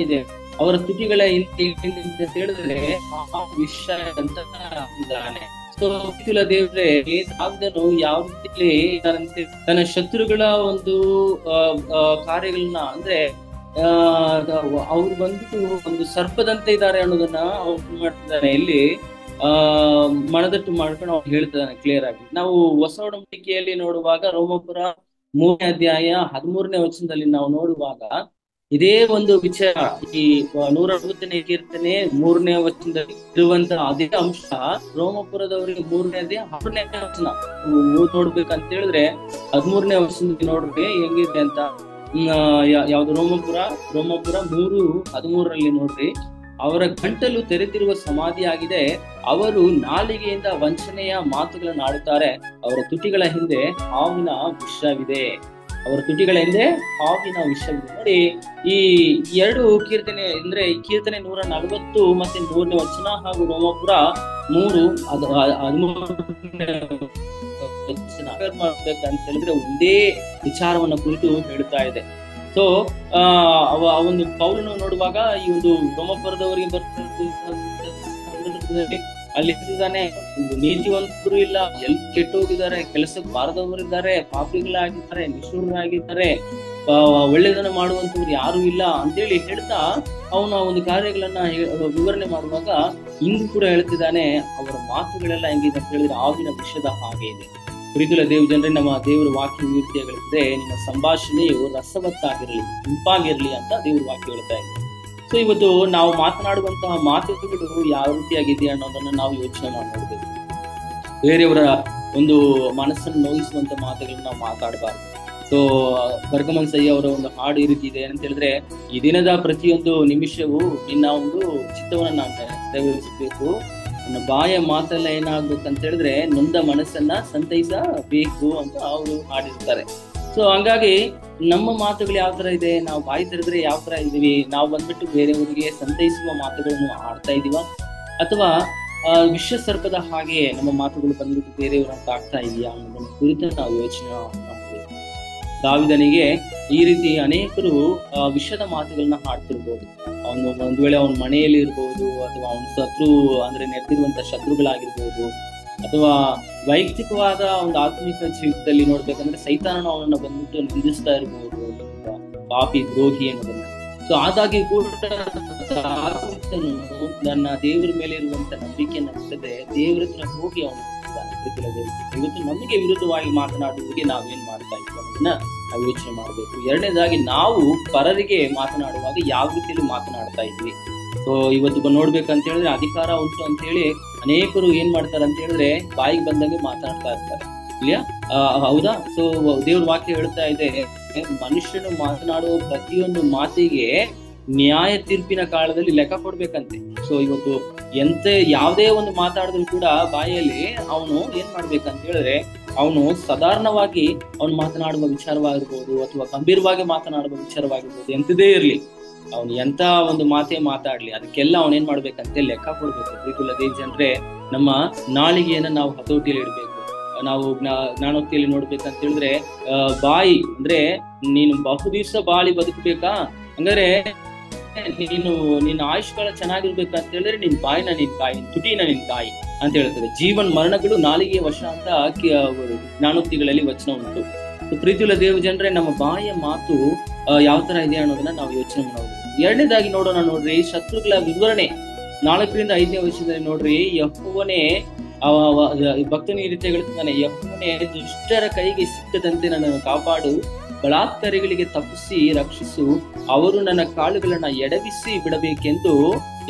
ಇದೆ, ಅವರ ತುಟಿಗಳ ಹಿಂದೆ ಹೇಳಿದ್ರೆ ವಿಷ ಅಂತ ಇದ್ದಾನೆ. ಸೊ ದೇವ್ರೆ ದಾವಿದನು ಯಾವ ರೀತಿಯಲ್ಲಿ ತನ್ನ ಶತ್ರುಗಳ ಒಂದು ಕಾರ್ಯಗಳನ್ನ ಅಂದ್ರೆ ಅವ್ರು ಬಂದ್ಬಿಟ್ಟು ಒಂದು ಸರ್ಪದಂತೆ ಇದ್ದಾರೆ ಅನ್ನೋದನ್ನ ಅವ್ರು ಮಾಡ್ತಿದ್ದಾನೆ ಇಲ್ಲಿ ಮನದಟ್ಟು ಮಾಡ್ಕೊಂಡು ಅವ್ನು ಹೇಳ್ತಿದ್ದಾನೆ ಕ್ಲಿಯರ್ ಆಗಿ. ನಾವು ಹೊಸ ಒಡಂಬಡಿಕೆಯಲ್ಲಿ ನೋಡುವಾಗ ರೋಮಪುರ 3ನೇ ಅಧ್ಯಾಯ 13ನೇ ವಚನದಲ್ಲಿ ನಾವು ನೋಡುವಾಗ ಇದೇ ಒಂದು ವಿಚಾರ, ಈ 160ನೇ ಕೀರ್ತನೆ 3ನೇ ವಚನದಲ್ಲಿ ಇರುವಂತಹ ಅದೇ ಅಂಶ ರೋಮಪುರದವರಿಗೆ 3ನೇ ಅಧ್ಯಾಯ 10ನೇ ವಚನ ನೋಡ್ಬೇಕಂತ ಹೇಳಿದ್ರೆ 13ನೇ ವಚನದಲ್ಲಿ ನೋಡ್ರಿ ಹೆಂಗಿದೆ ಅಂತ. ಯಾವ್ದು ರೋಮಪುರ 3:13 ನೋಡ್ರಿ, ಅವರ ಗಂಟಲು ತೆರೆದಿರುವ ಸಮಾಧಿಯಾಗಿದೆ, ಅವರು ನಾಲಿಗೆಯಿಂದ ವಂಚನೆಯ ಮಾತುಗಳನ್ನು ಆಡುತ್ತಾರೆ, ಅವರ ತುಟಿಗಳ ಹಿಂದೆ ಹಾವಿನ ವಿಷವಿದೆ. ಅವರ ತುಟಿಗಳ ಹಿಂದೆ ಹಾವಿನ ವಿಷವಿದೆ. ನೋಡಿ, ಈ ಎರಡು ಕೀರ್ತನೆ ಅಂದ್ರೆ ಈ ಕೀರ್ತನೆ 140 ಮತ್ತೆ 3ನೇ ವಚನ ಹಾಗೂ ರೋಮಪುರ 3:13 ಮಾಡ್ಬೇಕಂತ ಹೇಳಿದ್ರೆ ಒಂದೇ ವಿಚಾರವನ್ನ ಕುರಿತು ಹೇಳ್ತಾ ಇದೆ. ಸೊ ಒಂದು ಪೌಲನು ನೋಡುವಾಗ ಈ ಒಂದು ರೋಮಪುರದವರಿಗೆ ಬರ್ತಕ್ಕಂಥ ಅಲ್ಲಿ ಇದ್ದಾನೆ, ನೀತಿವಂತರು ಇಲ್ಲ, ಎಲ್ಲಿ ಕೆಟ್ಟೋಗಿದ್ದಾರೆ, ಕೆಲಸಕ್ಕೆ ಬಾರದವರಿದ್ದಾರೆ, ಪಾಪಿಗಳಾಗಿದ್ದಾರೆ, ನಿಷ್ಠುರರಾಗಿದ್ದಾರೆ, ಒಳ್ಳೆದನ್ನು ಮಾಡುವಂತವ್ರು ಯಾರು ಇಲ್ಲ ಅಂತೇಳಿ ಹೇಳ್ತಾ ಅವನ ಒಂದು ಕಾರ್ಯಗಳನ್ನ ವಿವರಣೆ ಮಾಡುವಾಗ ಇಂದು ಕೂಡ ಹೇಳ್ತಿದ್ದಾನೆ, ಅವರ ಮಾತುಗಳೆಲ್ಲ ಹೆಂಗಿದೆ ಅಂತ ಹೇಳಿದ್ರೆ ಹಾವಿನ ವಿಷದ ಹಾಗೆ ಇದೆ. ಪ್ರೀತಿಯ ದೇವ್ ಜನರೇ, ನಮ್ಮ ದೇವರ ವಾಕ್ಯ ವಿವೃತ್ತಿಗಳಿದ್ರೆ ನಿಮ್ಮ ಸಂಭಾಷಣೆಯು ರಸವತ್ತಾಗಿರಲಿ, ಇಂಪಾಗಿರ್ಲಿ ಅಂತ ದೇವ್ರ ವಾಕ್ಯ ಹೇಳ್ತಾ ಇದೆ. ಸೊ ಇವತ್ತು ನಾವು ಮಾತನಾಡುವಂತಹ ಮಾತುಗಳು ಯಾವ ರೀತಿಯಾಗಿದೆ ಅನ್ನೋದನ್ನ ನಾವು ಯೋಚನೆ ಮಾಡಬೇಕು. ಬೇರೆಯವರ ಒಂದು ಮನಸ್ಸನ್ನು ನೋಯಿಸುವಂತ ಮಾತುಗಳನ್ನ ನಾವು ಮಾತಾಡಬಾರ್ದು. ಸೊ ಬರ್ಗಮನ್ ಸೈ ಅವರ ಒಂದು ಹಾಡು ಈ ರೀತಿ ಇದೆ ಅಂತ ಹೇಳಿದ್ರೆ, ಈ ದಿನದ ಪ್ರತಿಯೊಂದು ನಿಮಿಷವೂ ನಿನ್ನ ಒಂದು ಚಿತ್ತವನ್ನ ನಾವು ನೆರವೇರಿಸಬೇಕು, ನನ್ನ ಬಾಯ ಮಾತೆಲ್ಲ ಏನಾಗ್ಬೇಕಂತ ಹೇಳಿದ್ರೆ ನೊಂದ ಮನಸ್ಸನ್ನ ಸಂತೈಸಬೇಕು ಅಂತ ಅವರು ಹಾಡಿರ್ತಾರೆ. ಸೊ ಹಂಗಾಗಿ ನಮ್ಮ ಮಾತುಗಳು ಯಾವ ತರ ಇದೆ, ನಾವು ಬಾಯಿ ತೆರೆದ್ರೆ ಯಾವ ತರ ಇದೀವಿ, ನಾವು ಬಂದ್ಬಿಟ್ಟು ಬೇರೆಯವರಿಗೆ ಸಂತೈಸುವ ಮಾತುಗಳನ್ನು ಆಡ್ತಾ ಇದೀವ, ಅಥವಾ ವಿಶ್ವ ಸರ್ಪದ ಹಾಗೆ ನಮ್ಮ ಮಾತುಗಳು ಬಂದ್ಬಿಟ್ಟು ಬೇರೆಯವರಂತ ಆಗ್ತಾ ಇದೆಯಾ ಅನ್ನೋದನ್ನ ಕುರಿತು ನಾವು ಯೋಚನೆ ಮಾಡಬೇಕು. ದಾವಿದನಿಗೆ ಈ ರೀತಿ ಅನೇಕರು ವಿಷದ ಮಾತುಗಳನ್ನ ಹಾಡ್ತಿರ್ಬೋದು. ಅವನು ಒಂದ್ ವೇಳೆ ಅವನ ಮನೆಯಲ್ಲಿ ಇರ್ಬೋದು, ಅಥವಾ ಅವನ ಶತ್ರು ಅಂದ್ರೆ ನೆರೆದಿರುವಂತ ಶತ್ರುಗಳಾಗಿರ್ಬೋದು, ಅಥವಾ ವೈಯಕ್ತಿಕವಾದ ಒಂದು ಆತ್ಮಿಕ ಜೀವಿತದಲ್ಲಿ ನೋಡ್ಬೇಕಂದ್ರೆ ಸೈತಾನನು ಅವನನ್ನ ಬಂದ್ಬಿಟ್ಟು ನಿಂದಿಸ್ತಾ ಇರ್ಬೋದು, ಪಾಪಿ ದ್ರೋಹಿ ಅನ್ನೋದನ್ನ. ಸೊ ಆದಾಗಿ ಕೂಡ ನನ್ನ ದೇವರ ಮೇಲೆ ಇರುವಂತ ನಂಬಿಕೆಯನ್ನು ಇರ್ತದೆ, ದೇವರ ಹತ್ರ ಹೋಗಿ ಅವನು ಇವತ್ತು ನಮಗೆ ವಿರುದ್ಧವಾಗಿ ಮಾತನಾಡುವುದಕ್ಕೆ ನಾವೇನ್ ಮಾಡ್ತಾ ಇದ್ದೀವಿ ಅನ್ನೋದನ್ನ ನಾವು ಯೋಚನೆ ಮಾಡ್ಬೇಕು. ಎರಡನೇದಾಗಿ, ನಾವು ಪರರಿಗೆ ಮಾತನಾಡುವಾಗ ಯಾವ ರೀತಿಯಲ್ಲಿ ಮಾತನಾಡ್ತಾ ಇದ್ವಿ. ಸೊ ಇವತ್ತು ನೋಡ್ಬೇಕಂತ ಹೇಳಿದ್ರೆ ಅಧಿಕಾರ ಉಂಟು ಅಂತ ಹೇಳಿ ಅನೇಕರು ಏನ್ ಮಾಡ್ತಾರೆ ಅಂತ ಹೇಳಿದ್ರೆ ಬಾಯಿಗೆ ಬಂದಂಗೆ ಮಾತನಾಡ್ತಾ ಇರ್ತಾರೆ, ಇಲ್ಲಿಯಾ ಹೌದಾ? ಸೊ ದೇವ್ರ ವಾಕ್ಯ ಹೇಳ್ತಾ ಇದೆ, ಮನುಷ್ಯನು ಮಾತನಾಡುವ ಪ್ರತಿಯೊಂದು ಮಾತಿಗೆ ನ್ಯಾಯ ತೀರ್ಪಿನ ಕಾಲದಲ್ಲಿ ಲೆಕ್ಕ ಕೊಡ್ಬೇಕಂತೆ. ಸೊ ಇವತ್ತು ಯಾವುದೇ ಒಂದು ಮಾತಾಡಿದ್ರು ಕೂಡ ಬಾಯಲ್ಲಿ ಅವನು ಏನ್ ಮಾಡ್ಬೇಕಂತ ಹೇಳಿದ್ರೆ, ಅವನು ಸಾಧಾರಣವಾಗಿ ಅವನು ಮಾತನಾಡುವ ವಿಚಾರವಾಗಿರ್ಬೋದು, ಅಥವಾ ಗಂಭೀರವಾಗಿ ಮಾತನಾಡುವ ವಿಚಾರವಾಗಿರ್ಬೋದು, ಎಂತದೇ ಇರ್ಲಿ, ಅವನು ಎಂತ ಒಂದು ಮಾತೇ ಮಾತಾಡ್ಲಿ, ಅದಕ್ಕೆಲ್ಲ ಅವನೇನ್ ಮಾಡ್ಬೇಕಂತೆ ಲೆಕ್ಕ ಕೊಡ್ಬೇಕು. ಪ್ರೀತಿಯುಳ್ಳ ದೇವ್ ಜನರೇ, ನಮ್ಮ ನಾಲಿಗೆಯನ್ನ ನಾವು ಹತೋಟಿಯಲ್ಲಿ ಇಡ್ಬೇಕು. ನಾವು ಜ್ಞಾನೋಕ್ತಿಯಲ್ಲಿ ನೋಡ್ಬೇಕಂತ ಹೇಳಿದ್ರೆ, ಬಾಯಿ ಅಂದ್ರೆ ನೀನು ಬಹು ದಿವಸ ಬಾಳಿ ಬದುಕಬೇಕಾ, ಹಂಗಾರೆ ನಿನ್ನ ಆಯುಷ್ಕಾಲ ಚೆನ್ನಾಗಿರ್ಬೇಕಂತ ಹೇಳಿದ್ರೆ ನಿನ್ ಬಾಯಿನ ನಿನ್ ಕಾಯಿ, ತುಟಿನ ನಿನ್ ಕಾಯಿ ಅಂತ ಹೇಳ್ತದೆ. ಜೀವನ್ ಮರಣಗಳು ನಾಲಿಗೆಯ ವಶ ಅಂತ ಜ್ಞಾನೋಕ್ತಿಗಳಲ್ಲಿ ವಚನ ಉಂಟು. ಪ್ರೀತಿಯುಳ್ಳ ದೇವ ಜನರೇ, ನಮ್ಮ ಬಾಯಿಯ ಮಾತು ಯಾವ ತರ ಇದೆ ಅನ್ನೋದನ್ನ ನಾವು ಯೋಚನೆ ಮಾಡಬಹುದು. ಎರಡನೇದಾಗಿ ನೋಡೋಣ, ನೋಡ್ರಿ, ಶತ್ರುಗಳ ವಿವರಣೆ 4ರಿಂದ 5ನೇ ವರ್ಷದಲ್ಲಿ ನೋಡ್ರಿ, ಯೆಹೋವನೇ ಭಕ್ತನು ಈ ರೀತಿ ಹೇಳ್ತಾನೆ, ಯೆಹೋವನೇ ದುಷ್ಟರ ಕೈಗೆ ಸಿಕ್ಕದಂತೆ ನನ್ನನ್ನು ಕಾಪಾಡು, ಬಲಾತ್ಕಾರಿಗಳಿಗೆ ತಪ್ಪಿಸಿ ರಕ್ಷಿಸು, ಅವರು ನನ್ನ ಕಾಲುಗಳನ್ನ ಎಡವಿಸಿ ಬಿಡಬೇಕೆಂದು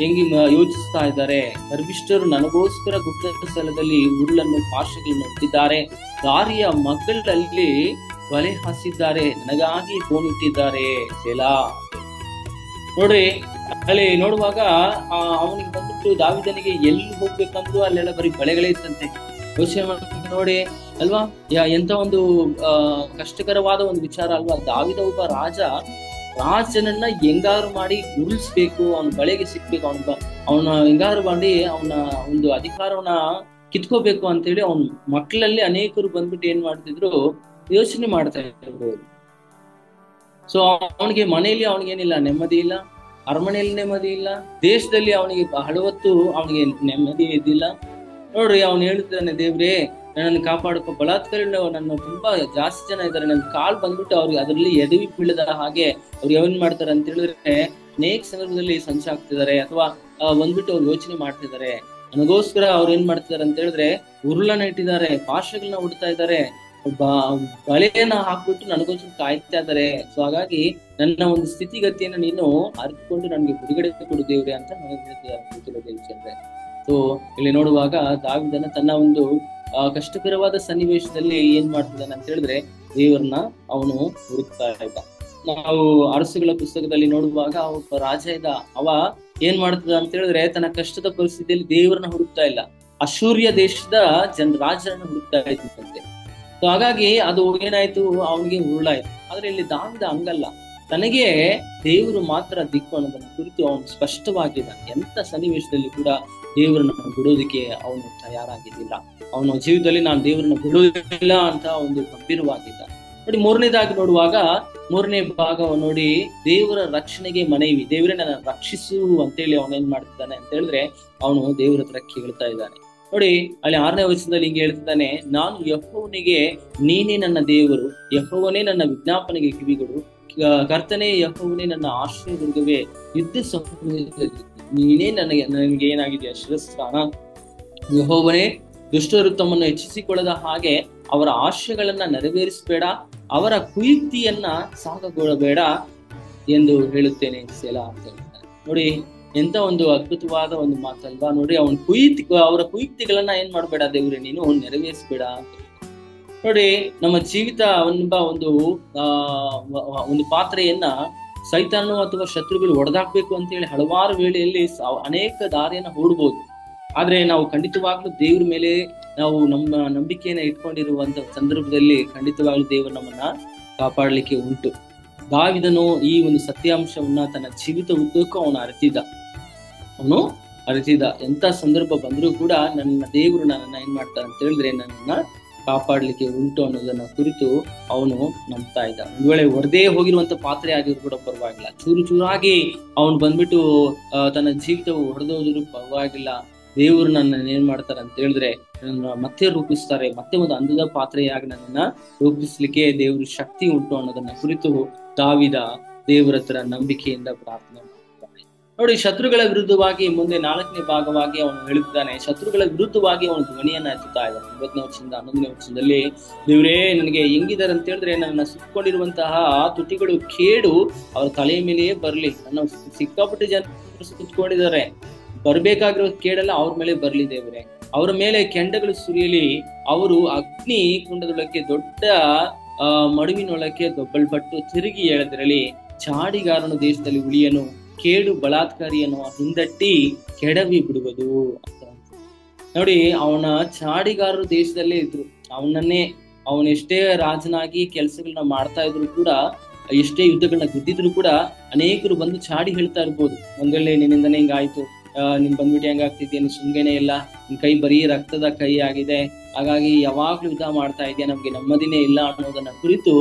ಯೋಚಿಸ್ತಾ ಇದ್ದಾರೆ. ಗರ್ಭಿಷ್ಠರು ನನಗೋಸ್ಕರ ಗುಪ್ತ ಸ್ಥಳದಲ್ಲಿ ಉರುಳನ್ನು ಪಾರ್ಶ್ವಗಳನ್ನು ಇಟ್ಟಿದ್ದಾರೆ, ದಾರಿಯ ಮಕ್ಕಳಲ್ಲಿ ಬಲೆ ಹಾಸಿದ್ದಾರೆ, ನನಗಾಗಿ ಗೋಣಿಟ್ಟಿದ್ದಾರೆ. ಸೆಲಾ. ನೋಡ್ರಿ, ಅಲ್ಲಿ ನೋಡುವಾಗ ಅವನಿಗೆ ಬಂದ್ಬಿಟ್ಟು ದಾವಿದನಿಗೆ ಎಲ್ಲಿ ಹೋಗ್ಬೇಕಂದ್ರು ಅಲ್ಲೆಲ್ಲ ಬರೀ ಬಳೆಗಳೇ ಇತ್ತಂತೆ. ಯೋಚನೆ ನೋಡಿ ಅಲ್ವಾ, ಎಂತ ಒಂದು ಕಷ್ಟಕರವಾದ ಒಂದು ವಿಚಾರ ಅಲ್ವಾ. ದಾವಿದ ಒಬ್ಬ ರಾಜನನ್ನ ಹೆಂಗಾರು ಮಾಡಿ ಉರುಳಿಸ್ಬೇಕು, ಅವನ ಬಳೆಗೆ ಸಿಕ್ಬೇಕು, ಅವನ ಹೆಂಗಾರು ಮಾಡಿ ಅವನ ಒಂದು ಅಧಿಕಾರವನ್ನ ಕಿತ್ಕೋಬೇಕು ಅಂತ ಹೇಳಿ ಅವನ ಮಕ್ಕಳಲ್ಲಿ ಅನೇಕರು ಬಂದ್ಬಿಟ್ಟು ಏನ್ ಮಾಡ್ತಿದ್ರು, ಯೋಚನೆ ಮಾಡ್ತಾ ಇದ್ರು. ಸೊ ಅವನಿಗೆ ಮನೆಯಲ್ಲಿ ಅವನಿಗೇನಿಲ್ಲ, ನೆಮ್ಮದಿ ಇಲ್ಲ, ಅರಮನೆಯಲ್ಲಿ ನೆಮ್ಮದಿ ಇಲ್ಲ, ದೇಶದಲ್ಲಿ ಅವನಿಗೆ ಬಹಳ ಹೊತ್ತು ಅವನಿಗೆ ನೆಮ್ಮದಿ ಇದ್ದಿಲ್ಲ. ನೋಡ್ರಿ ಅವ್ನು ಹೇಳ್ತಾನೆ, ದೇವ್ರೇ ನನ್ನ ಕಾಪಾಡಪ್ಪ, ಬಲಾತ್ಕಾರಿಗಳು ನನ್ನ ತುಂಬಾ ಜಾಸ್ತಿ ಜನ ಇದ್ದಾರೆ, ನನ್ ಕಾಲ್ ಬಂದ್ಬಿಟ್ಟು ಅವ್ರಿಗೆ ಅದರಲ್ಲಿ ಎಡವಿ ಬೀಳದ ಹಾಗೆ ಅವ್ರು ಏನ್ ಮಾಡ್ತಾರೆ ಅಂತ ಹೇಳಿದ್ರೆ ಅನೇಕ ಸಂದರ್ಭದಲ್ಲಿ ಸಂಚ ಆಗ್ತಿದ್ದಾರೆ, ಅಥವಾ ಬಂದ್ಬಿಟ್ಟು ಅವ್ರು ಯೋಚನೆ ಮಾಡ್ತಿದ್ದಾರೆ. ನನಗೋಸ್ಕರ ಅವ್ರು ಏನ್ ಮಾಡ್ತಿದಾರೆ ಅಂತ ಹೇಳಿದ್ರೆ ಉರುಳನ್ನ ಇಟ್ಟಿದ್ದಾರೆ, ಪಾಶಗಳನ್ನ ಉಡ್ತಾ ಇದ್ದಾರೆ, ಬಲೆಯನ್ನ ಹಾಕ್ಬಿಟ್ಟು ನನಗೋಸ್ಕರ ಕಾಯ್ತಾ ಇದ್ದಾರೆ. ಸೊ ಹಾಗಾಗಿ ನನ್ನ ಒಂದು ಸ್ಥಿತಿಗತಿಯನ್ನ ನೀನು ಅರಿತುಕೊಂಡು ನನ್ಗೆ ಬಿಡುಗಡೆ ಕೊಡು ದೇವ್ರೆ ಅಂತ ಹೇಳ್ತಿದ್ದಾರೆ. ಸೊ ಇಲ್ಲಿ ನೋಡುವಾಗ ದಾವೀದನ ತನ್ನ ಒಂದು ಕಷ್ಟಕರವಾದ ಸನ್ನಿವೇಶದಲ್ಲಿ ಏನ್ ಮಾಡ್ತಿದ್ದಾನೆ ಅಂತ ಹೇಳಿದ್ರೆ ದೇವರನ್ನ ಅವನು ಹುಡುಕ್ತಾ ಇದ್ದ. ನಾವು ಅರಸುಗಳ ಪುಸ್ತಕದಲ್ಲಿ ನೋಡುವಾಗ ಒಬ್ಬ ರಾಜ ಇದ್ದ, ಅವ ಏನ್ ಮಾಡ್ತದ ಅಂತ ಹೇಳಿದ್ರೆ ತನ್ನ ಕಷ್ಟದ ಪರಿಸ್ಥಿತಿಯಲ್ಲಿ ದೇವರನ್ನ ಹುಡುಕ್ತಾ ಇಲ್ಲ, ಅಶೂರ್ಯ ದೇಶದ ರಾಜರನ್ನ ಹುಡುಕ್ತಾ ಇದ್ದಂತೆ. ಸೊ ಹಾಗಾಗಿ ಅದು ಏನಾಯ್ತು, ಅವನಿಗೆ ಉರುಳಾಯ್ತು. ಆದ್ರೆ ಇಲ್ಲಿ ದಾವೀದ ಹಂಗಲ್ಲ, ತನಗೆ ದೇವರು ಮಾತ್ರ ದಿಕ್ಕು ಅನ್ನೋದನ್ನ ಕುರಿತು ಅವನು ಸ್ಪಷ್ಟವಾಗಿದ್ದಾನೆ. ಎಂತ ಸನ್ನಿವೇಶದಲ್ಲಿ ಕೂಡ ದೇವರನ್ನ ಬಿಡೋದಕ್ಕೆ ಅವನು ತಯಾರಾಗಿದ್ದಿಲ್ಲ. ಅವನ ಜೀವಿತದಲ್ಲಿ ನಾನು ದೇವರನ್ನ ಬಿಡೋದಿಲ್ಲ ಅಂತ ಒಂದು ಗಂಭೀರವಾಗಿದ್ದ. ನೋಡಿ, ಮೂರನೇದಾಗಿ ನೋಡುವಾಗ ಮೂರನೇ ಭಾಗವನ್ನು ನೋಡಿ, ದೇವರ ರಕ್ಷಣೆಗೆ ಮನವಿ, ದೇವರೇ ನನ್ನ ರಕ್ಷಿಸು ಅಂತೇಳಿ ಅವನೇನ್ ಮಾಡ್ತಿದ್ದಾನೆ ಅಂತ ಹೇಳಿದ್ರೆ ಅವನು ದೇವರ ಹತ್ರ ಕೇಳ್ತಾ ಇದ್ದಾನೆ. ನೋಡಿ, ಅಲ್ಲಿ 6ನೇ ವಚನದಲ್ಲಿ ಹಿಂಗೆ ಹೇಳ್ತಿದ್ದಾನೆ, ನಾನು ಯೆಹೋವನಿಗೆ ನೀನೇ ನನ್ನ ದೇವರು, ಯೆಹೋವನೇ ನನ್ನ ವಿಜ್ಞಾಪನೆಗೆ ಕಿವಿಗಳು, ಕರ್ತನೇ ಯೆಹೋವನೇ ನನ್ನ ಆಶ್ರಯದುರ್ಗವೇ, ಯುದ್ಧ ಸಮಯದಲ್ಲಿ ನೀನೇ ನನಗೆ ಏನಾಗಿದೆ ಶಿರಸ್ಥಾನ. ಯೆಹೋವನೇ, ದುಷ್ಟರು ತಮ್ಮನ್ನು ಹೆಚ್ಚಿಸಿಕೊಳ್ಳದ ಹಾಗೆ ಅವರ ಆಶಯಗಳನ್ನ ನೆರವೇರಿಸಬೇಡ, ಅವರ ಕುಯುಕ್ತಿಯನ್ನ ಸಾಕಗೊಳ್ಳಬೇಡ ಎಂದು ಹೇಳುತ್ತೇನೆ ಸೆಲಾ ಅಂತ ಹೇಳ್ತಾನೆ. ನೋಡಿ, ಎಂತ ಒಂದು ಅದ್ಭುತವಾದ ಒಂದು ಮಾತಲ್ವಾ. ನೋಡಿ, ಅವರ ಕುಯುಕ್ತಿಗಳನ್ನ ಏನ್ ಮಾಡ್ಬೇಡ ದೇವ್ರೆ, ನೀನು ನೆರವೇರಿಸಬೇಡ ಅಂತ. ನೋಡಿ, ನಮ್ಮ ಜೀವಿತ ಎಂಬ ಒಂದು ಪಾತ್ರೆಯನ್ನ ಸೈತಾನು ಅಥವಾ ಶತ್ರುಗಳು ಒಡೆದಾಕ್ಬೇಕು ಅಂತ ಹೇಳಿ ಹಲವಾರು ವೇಳೆಯಲ್ಲಿ ಅನೇಕ ದಾರಿಯನ್ನ ಹೂಡ್ಬೋದು. ಆದ್ರೆ ನಾವು ಖಂಡಿತವಾಗ್ಲೂ ದೇವ್ರ ಮೇಲೆ ನಾವು ನಮ್ಮ ನಂಬಿಕೆಯನ್ನ ಇಟ್ಕೊಂಡಿರುವಂತ ಸಂದರ್ಭದಲ್ಲಿ ಖಂಡಿತವಾಗ್ಲೂ ದೇವರು ನಮ್ಮನ್ನ ಕಾಪಾಡ್ಲಿಕ್ಕೆ ಉಂಟು. ದಾವೀದನು ಈ ಒಂದು ಸತ್ಯಾಂಶವನ್ನ ತನ್ನ ಜೀವಿತ ಉದ್ದಕ್ಕೂ ಅವನು ಅರಿತಿದ್ದ. ಎಂತ ಸಂದರ್ಭ ಬಂದ್ರೂ ಕೂಡ ನನ್ನ ದೇವರು ನನ್ನನ್ನ ಏನ್ ಮಾಡ್ತಾರೆ ಅಂತ ಹೇಳಿದ್ರೆ ನನ್ನನ್ನ ಕಾಪಾಡ್ಲಿಕ್ಕೆ ಉಂಟು ಅನ್ನೋದನ್ನ ಕುರಿತು ಅವನು ನಂಬ್ತಾ ಇದ್ದ. ಒಂದ್ ವೇಳೆ ಒಡೆದೇ ಹೋಗಿರುವಂತ ಪಾತ್ರೆ ಆಗಿದ್ರು ಕೂಡ ಪರವಾಗಿಲ್ಲ, ಚೂರು ಚೂರಾಗಿ ಅವನು ಬಂದ್ಬಿಟ್ಟು ತನ್ನ ಜೀವಿತವು ಹೊಡೆದೋದ್ರು ಪರವಾಗಿಲ್ಲ, ದೇವರು ನನ್ನ ಏನ್ ಮಾಡ್ತಾರೆ ಅಂತ ಹೇಳಿದ್ರೆ ನನ್ನ ಮತ್ತೆ ರೂಪಿಸ್ತಾರೆ, ಮತ್ತೆ ಒಂದು ಅಂದದ ಪಾತ್ರೆಯಾಗಿ ನನ್ನನ್ನ ರೂಪಿಸ್ಲಿಕ್ಕೆ ದೇವ್ರ ಶಕ್ತಿ ಉಂಟು ಅನ್ನೋದನ್ನ ಕುರಿತು ದಾವೀದ ದೇವರ ಹತ್ರ ನಂಬಿಕೆಯಿಂದ ಪ್ರಾರ್ಥನೆ ಮಾಡ್ತಾನೆ. ನೋಡಿ, ಶತ್ರುಗಳ ವಿರುದ್ಧವಾಗಿ ಮುಂದೆ 4ನೇ ಭಾಗವಾಗಿ ಅವನು ಹೇಳುತ್ತಾನೆ, ಶತ್ರುಗಳ ವಿರುದ್ಧವಾಗಿ ಅವನು ಧ್ವನಿಯನ್ನ ಎತ್ತುತ್ತಾ ಇದ್ದಾನೆ. 9ನೇ ವಚನದಿಂದ 11ನೇ ವಚನದಲ್ಲಿ, ದೇವ್ರೇ ನನಗೆ ಹೆಂಗಿದ್ದಾರೆ ಅಂತ ಹೇಳಿದ್ರೆ ನನ್ನ ಸುತ್ತಕೊಂಡಿರುವಂತಹ ತುಟಿಗಳು ಕೇಡು ಅವ್ರ ತಲೆಯ ಮೇಲೆಯೇ ಬರ್ಲಿ. ನನ್ನ ಸಿಕ್ಕಾಪಟ್ಟೆ ಜನ ಸುತ್ತಕೊಂಡಿದ್ದಾರೆ, ಬರ್ಬೇಕಾಗಿರೋ ಕೇಡೆಲ್ಲ ಅವ್ರ ಮೇಲೆ ಬರ್ಲಿ ದೇವ್ರೆ, ಅವರ ಮೇಲೆ ಕೆಂಡಗಳು ಸುರಿಯಲಿ, ಅವರು ಅಗ್ನಿ ಕುಂಡದೊಳಕ್ಕೆ ದೊಡ್ಡ ಮಡುವಿನೊಳಕ್ಕೆ ದೊಬ್ಬಲ್ಪಟ್ಟು ತಿರುಗಿ ಎಳೆದಿರಲಿ, ಚಾಡಿಗಾರನು ದೇಶದಲ್ಲಿ ಉಳಿಯನು, ಕೇಡು ಬಲಾತ್ಕಾರಿಯನ್ನು ಹಿಂದಟ್ಟಿ ಕೆಡವಿ ಬಿಡುವುದು ಅಂತ. ನೋಡಿ, ಅವನ ಚಾಡಿಗಾರರು ದೇಶದಲ್ಲೇ ಇದ್ರು, ಅವನೆಷ್ಟೇ ರಾಜನಾಗಿ ಕೆಲಸಗಳನ್ನ ಮಾಡ್ತಾ ಇದ್ರು ಕೂಡ, ಎಷ್ಟೇ ಯುದ್ಧಗಳನ್ನ ಗೆದ್ದಿದ್ರು ಕೂಡ ಅನೇಕರು ಬಂದು ಚಾಡಿ ಹೇಳ್ತಾ ಇರ್ಬೋದು, ಒಂದ್ ವೇಳೆ ನಿನ್ನಿಂದನೇ ಹಿಂಗಾಯ್ತು, ನೀನ್ ಬಂದ್ಬಿಟ್ಟು ಹೆಂಗಾಗ್ತಿದ್ಯಾ, ನೀನ್ ಸುಮ್ಗೆನೆ ಇಲ್ಲ, ನಿನ್ ಕೈ ಬರೀ ರಕ್ತದ ಕೈ ಆಗಿದೆ, ಹಾಗಾಗಿ ಯಾವಾಗ್ಲೂ ಯುದ್ಧ ಮಾಡ್ತಾ ಇದೆಯಾ, ನಮ್ಗೆ ನೆಮ್ಮದಿನೇ ಇಲ್ಲ ಅನ್ನೋದನ್ನ ಕುರಿತು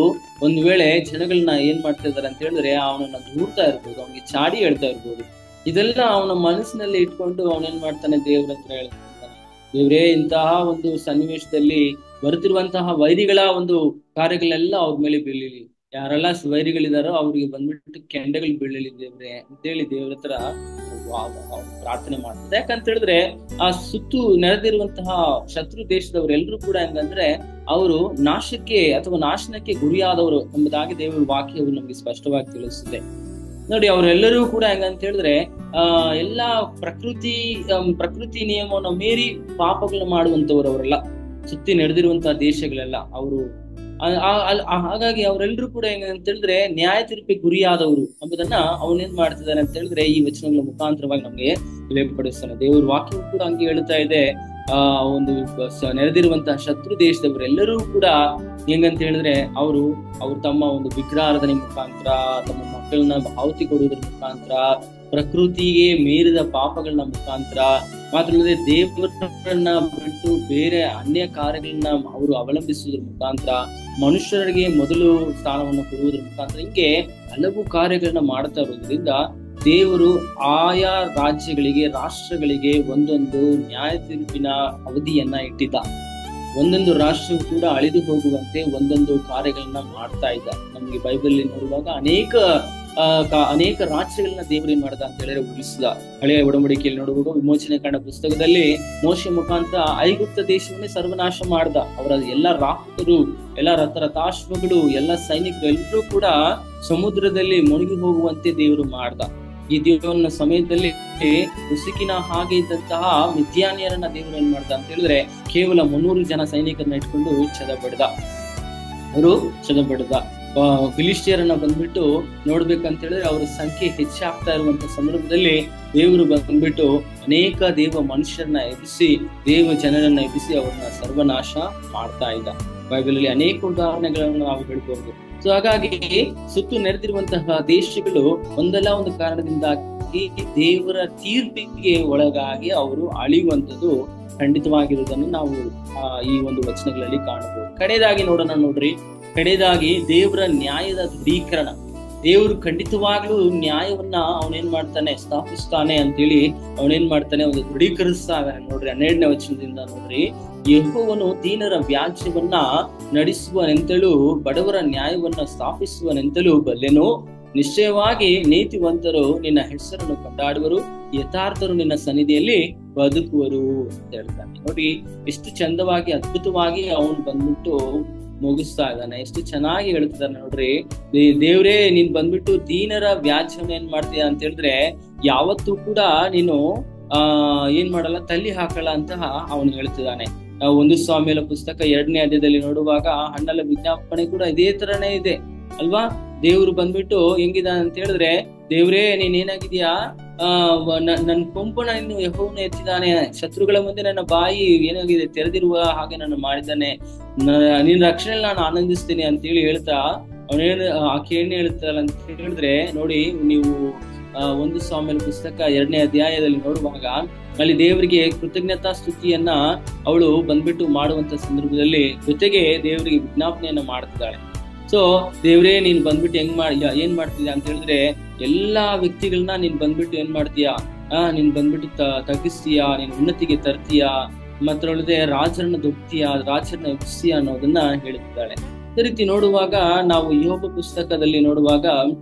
ಒಂದ್ ವೇಳೆ ಜನಗಳನ್ನ ಏನ್ ಮಾಡ್ತಾ ಇದಾರೆ ಅಂತ ಹೇಳಿದ್ರೆ ಅವನನ್ನ ದೂರ್ತಾ ಇರ್ಬೋದು, ಅವನಿಗೆ ಚಾಡಿ ಹೇಳ್ತಾ ಇರ್ಬೋದು. ಇದೆಲ್ಲ ಅವನ ಮನಸ್ಸಿನಲ್ಲಿ ಇಟ್ಕೊಂಡು ಅವನೇನ್ ಮಾಡ್ತಾನೆ, ದೇವ್ರ ಹತ್ರ ಹೇಳ್ತಾನೆ, ದೇವ್ರೇ ಇಂತಹ ಒಂದು ಸನ್ನಿವೇಶದಲ್ಲಿ ಬರುತ್ತಿರುವಂತಹ ವೈರಿಗಳ ಒಂದು ಕಾರ್ಯಗಳೆಲ್ಲ ಅವ್ರ ಮೇಲೆ ಬೀಳಲಿ, ಯಾರೆಲ್ಲ ವೈರಿಗಳಿದಾರೋ ಅವ್ರಿಗೆ ಬಂದ್ಬಿಟ್ಟು ಕೆಂಡಗಳು ಬೀಳಲಿ ದೇವ್ರೆ ಅಂತೇಳಿ ದೇವ್ರ ಹತ್ರ ಪ್ರಾರ್ಥನೆ ಮಾಡ್ತದೆ. ಯಾಕಂತ ಹೇಳಿದ್ರೆ ಆ ಸುತ್ತು ನೆರೆದಿರುವಂತಹ ಶತ್ರು ದೇಶದವರೆಲ್ಲರೂ ಕೂಡ ಹೆಂಗಂದ್ರೆ ಅವರು ನಾಶಕ್ಕೆ ಅಥವಾ ನಾಶನಕ್ಕೆ ಗುರಿಯಾದವರು ಎಂಬುದಾಗಿ ದೇವರ ವಾಕ್ಯವು ನಮ್ಗೆ ಸ್ಪಷ್ಟವಾಗಿ ತಿಳಿಸುತ್ತೆ. ನೋಡಿ, ಅವರೆಲ್ಲರೂ ಕೂಡ ಹೆಂಗಂತ ಹೇಳಿದ್ರೆ ಎಲ್ಲಾ ಪ್ರಕೃತಿ ನಿಯಮವನ್ನು ಮೀರಿ ಪಾಪಗಳನ್ನ ಮಾಡುವಂತವ್ರು ಅವರೆಲ್ಲ, ಸುತ್ತಿ ನಡೆದಿರುವಂತಹ ದೇಶಗಳೆಲ್ಲ ಅವರು. ಹಾಗಾಗಿ ಅವರೆಲ್ಲರೂ ಕೂಡ ಹೆಂಗಂತ ಹೇಳಿದ್ರೆ ನ್ಯಾಯ ತೀರ್ಪಿಗೆ ಗುರಿಯಾದವರು ಎಂಬುದನ್ನ ಅವನೇನ್ ಮಾಡ್ತಿದ್ದಾನೆ ಅಂತ ಹೇಳಿದ್ರೆ ಈ ವಚನಗಳ ಮುಖಾಂತರವಾಗಿ ನಮ್ಗೆ ತಿಳಿಯಪಡಿಸ್ತಾನೆ. ದೇವ್ರ ವಾಕ್ಯವು ಕೂಡ ಹಂಗೆ ಹೇಳ್ತಾ ಇದೆ, ಒಂದು ನೆರೆದಿರುವಂತಹ ಶತ್ರು ದೇಶದವರೆಲ್ಲರೂ ಕೂಡ ಹೆಂಗಂತ ಹೇಳಿದ್ರೆ ಅವರು ತಮ್ಮ ಒಂದು ವಿಗ್ರಹಾರಾಧನೆ ಮುಖಾಂತರ, ತಮ್ಮ ಮಕ್ಕಳನ್ನ ಆಹುತಿ ಕೊಡುವುದ್ರ ಮುಖಾಂತರ, ಪ್ರಕೃತಿಗೆ ಮೀರಿದ ಪಾಪಗಳನ್ನ ಮುಖಾಂತರ, ಮಾತ್ರ ಅಲ್ಲದೆ ದೇವರನ್ನ ಬಿಟ್ಟು ಬೇರೆ ಅನ್ಯ ಕಾರ್ಯಗಳನ್ನ ಅವರು ಅವಲಂಬಿಸುವುದ್ರ ಮುಖಾಂತರ, ಮನುಷ್ಯರಿಗೆ ಮೊದಲು ಸ್ಥಾನವನ್ನು ಕೊಡುವುದ್ರ ಮುಖಾಂತರ, ಹಿಂಗೆ ಹಲವು ಕಾರ್ಯಗಳನ್ನ ಮಾಡ್ತಾ ಇರೋದ್ರಿಂದ ದೇವರು ಆಯಾ ರಾಜ್ಯಗಳಿಗೆ, ರಾಷ್ಟ್ರಗಳಿಗೆ ಒಂದೊಂದು ನ್ಯಾಯ ತೀರ್ಪಿನ ಅವಧಿಯನ್ನ ಇಟ್ಟಿದ್ದ. ಒಂದೊಂದು ರಾಷ್ಟ್ರವು ಕೂಡ ಅಳಿದು ಹೋಗುವಂತೆ ಒಂದೊಂದು ಕಾರ್ಯಗಳನ್ನ ಮಾಡ್ತಾ ಇದ್ದ. ನಮ್ಗೆ ಬೈಬಲ್ ನೋಡುವಾಗ ಅನೇಕ ರಾಜ್ಯಗಳನ್ನ ದೇವರು ಏನ್ ಮಾಡ್ದ ಅಂತ ಹೇಳಿದ್ರೆ ಉಳಿಸಿದ. ಹಳೆಯ ಒಡಂಬಡಿಕೆಯಲ್ಲಿ ನೋಡುವಾಗ ವಿಮೋಚನೆ ಕಾಂಡ ಪುಸ್ತಕದಲ್ಲಿ ಮೋಶೆ ಮುಖಾಂತರ ಐಗುಪ್ತ ದೇಶವನ್ನೇ ಸರ್ವನಾಶ ಮಾಡ್ದ. ಅವರ ಎಲ್ಲ ರಾಹುತರು, ಎಲ್ಲ ರಥಾಶ್ವಗಳು, ಎಲ್ಲ ಸೈನಿಕರು ಎಲ್ಲರೂ ಕೂಡ ಸಮುದ್ರದಲ್ಲಿ ಮುಳುಗಿ ಹೋಗುವಂತೆ ದೇವರು ಮಾಡ್ದ. ಈ ದೇವನ ಸಮಯದಲ್ಲಿ ಉಸುಕಿನ ಹಾಗೆ ಇದ್ದಂತಹ ಮಿದ್ಯಾನ್ಯರನ್ನ ದೇವರು ಏನ್ ಮಾಡ್ದ ಅಂತ ಹೇಳಿದ್ರೆ ಕೇವಲ 300 ಜನ ಸೈನಿಕರನ್ನ ಇಟ್ಕೊಂಡು ಚದಬಡ್ದ. ಫಿಲಿಸ್ಟಿಯರನ್ನ ಬಂದ್ಬಿಟ್ಟು ನೋಡ್ಬೇಕಂತ ಹೇಳಿದ್ರೆ ಅವ್ರ ಸಂಖ್ಯೆ ಹೆಚ್ಚಾಗ್ತಾ ಇರುವಂತ ಸಂದರ್ಭದಲ್ಲಿ ದೇವರು ಬಂದ್ಬಿಟ್ಟು ಅನೇಕ ದೇವ ಮನುಷ್ಯರನ್ನ ಎಬ್ಬಿಸಿ, ದೇವ ಜನರನ್ನ ಎಬ್ಬಿಸಿ ಅವ್ರನ್ನ ಸರ್ವನಾಶ ಮಾಡ್ತಾ ಇದ್ದ. ಬೈಬಲ್ ಅಲ್ಲಿ ಅನೇಕ ಉದಾಹರಣೆಗಳನ್ನು ನಾವು ಹೇಳ್ಬಹುದು. ಸೊ ಹಾಗಾಗಿ ಸುತ್ತು ನೆರೆದಿರುವಂತಹ ದೇಶಗಳು ಒಂದಲ್ಲ ಒಂದು ಕಾರಣದಿಂದಾಗಿ ದೇವರ ತೀರ್ಪಿಗೆ ಒಳಗಾಗಿ ಅವರು ಅಳಿಯುವಂಥದ್ದು ಖಂಡಿತವಾಗಿರುವುದನ್ನು ನಾವು ಈ ಒಂದು ವಚನಗಳಲ್ಲಿ ಕಾಣಬಹುದು. ಕಡೆಯದಾಗಿ ನೋಡ್ರಿ, ಕಡೆಯದಾಗಿ ದೇವರ ನ್ಯಾಯದ ದೃಢೀಕರಣ. ದೇವರು ಖಂಡಿತವಾಗ್ಲೂ ನ್ಯಾಯವನ್ನ ಅವನೇನ್ ಮಾಡ್ತಾನೆ, ಸ್ಥಾಪಿಸ್ತಾನೆ ಅಂತೇಳಿ ಅವನೇನ್ ಮಾಡ್ತಾನೆ, ಒಂದು ದೃಢೀಕರಿಸ್ತಾ ಇದ್ದಾನೆ. ನೋಡ್ರಿ 12ನೇ ವಚನದಿಂದ ನೋಡ್ರಿ, ಯೆಹೋವನು ದೀನರ ವ್ಯಾಜ್ಯವನ್ನ ನಡೆಸುವನೆಂತಲೂ ಬಡವರ ನ್ಯಾಯವನ್ನ ಸ್ಥಾಪಿಸುವನೆಂತಲೂ ಬಲ್ಲೆನು. ನಿಶ್ಚಯವಾಗಿ ನೀತಿವಂತರು ನಿನ್ನ ಹೆಸರನ್ನು ಕೊಂಡಾಡುವರು, ಯಥಾರ್ಥರು ನಿನ್ನ ಸನ್ನಿಧಿಯಲ್ಲಿ ಬದುಕುವರು ಅಂತ ಹೇಳ್ತಾನೆ. ನೋಡಿ ಎಷ್ಟು ಚಂದವಾಗಿ, ಅದ್ಭುತವಾಗಿ ಅವನು ಬಂದ್ಬಿಟ್ಟು ಮುಗಿಸ್ತಾ ಇದ್ದಾನೆ. ಎಷ್ಟು ಚೆನ್ನಾಗಿ ಹೇಳ್ತಿದ್ದಾನೆ ನೋಡ್ರಿ. ದೇವ್ರೇ ನೀನ್ ಬಂದ್ಬಿಟ್ಟು ದೀನರ ವ್ಯಾಜ್ಯವನ್ನ ಏನ್ ಮಾಡ್ತೀಯ ಅಂತ ಹೇಳಿದ್ರೆ ಯಾವತ್ತೂ ಕೂಡ ನೀನು ಏನ್ ಮಾಡಲ್ಲ, ತಲ್ಲಿ ಹಾಕಲ್ಲ ಅಂತಹ ಅವನು ಹೇಳ್ತಿದ್ದಾನೆ. 1 ಸಾಮುವೇಲ ಪುಸ್ತಕ 2ನೇ ಅಧ್ಯಾಯದಲ್ಲಿ ನೋಡುವಾಗ ಹಣ್ಣಲ ವಿಜ್ಞಾಪನೆ ಕೂಡ ಇದೇ ತರನೇ ಇದೆ ಅಲ್ವಾ. ದೇವ್ರು ಬಂದ್ಬಿಟ್ಟು ಹೆಂಗಿದಾನೆ ಅಂತ ಹೇಳಿದ್ರೆ, ದೇವ್ರೇ ನೀನ್ ಏನಾಗಿದ್ಯಾ, ನನ್ ಕೊಂಪನ ಇನ್ನು ಯೆಹೋವನು ಎತ್ತಿದ್ದಾನೆ, ಶತ್ರುಗಳ ಮುಂದೆ ನನ್ನ ಬಾಯಿ ಏನಾಗಿದೆ ತೆರೆದಿರುವ ಹಾಗೆ ನಾನು ಮಾಡಿದ್ದಾನೆ, ನಿನ್ನ ರಕ್ಷಣೆಯಲ್ಲಿ ನಾನು ಆನಂದಿಸ್ತೀನಿ ಅಂತೇಳಿ ಹೇಳ್ತಾ ಆಕೆ ಏನ್ ಹೇಳ್ತಾರಲ್ಲ ಅಂತ ಹೇಳಿದ್ರೆ, ನೋಡಿ ನೀವು 1 ಸಾಮುವೇಲ ಪುಸ್ತಕ 2ನೇ ಅಧ್ಯಾಯದಲ್ಲಿ ನೋಡುವಾಗ ಅಲ್ಲಿ ದೇವರಿಗೆ ಕೃತಜ್ಞತಾ ಸ್ತುತಿಯನ್ನ ಅವಳು ಬಂದ್ಬಿಟ್ಟು ಮಾಡುವಂತ ಸಂದರ್ಭದಲ್ಲಿ ಜೊತೆಗೆ ದೇವರಿಗೆ ವಿಜ್ಞಾಪನೆಯನ್ನ ಮಾಡ್ತಿದ್ದಾಳೆ. ಸೊ ದೇವ್ರೇ ನೀನ್ ಬಂದ್ಬಿಟ್ಟು ಏನ್ ಮಾಡ್ತಿದ್ಯಾ ಅಂತ ಹೇಳಿದ್ರೆ ಎಲ್ಲಾ ವ್ಯಕ್ತಿಗಳನ್ನ ನೀನ್ ಬಂದ್ಬಿಟ್ಟು ಏನ್ ಮಾಡ್ತೀಯಾ, ನೀನ್ ಬಂದ್ಬಿಟ್ಟು ತಗ್ಗಿಸ್ತೀಯಾ, ನೀನ್ ಉನ್ನತಿಗೆ ತರ್ತೀಯಾ, ಮಾತ್ರಲ್ಲದೆ ರಾಜರನ್ನ ದೊಡ್ತೀಯಾ, ರಾಜರನ್ನ ಎಬ್ಬಿಸ್ತೀಯಾ ಅನ್ನೋದನ್ನ ಹೇಳ್ತಿದ್ದಾಳೆ. ಅದೇ ರೀತಿ ನೋಡುವಾಗ ನಾವು ಯೋಬ ಪುಸ್ತಕದಲ್ಲಿ ನೋಡುವಾಗ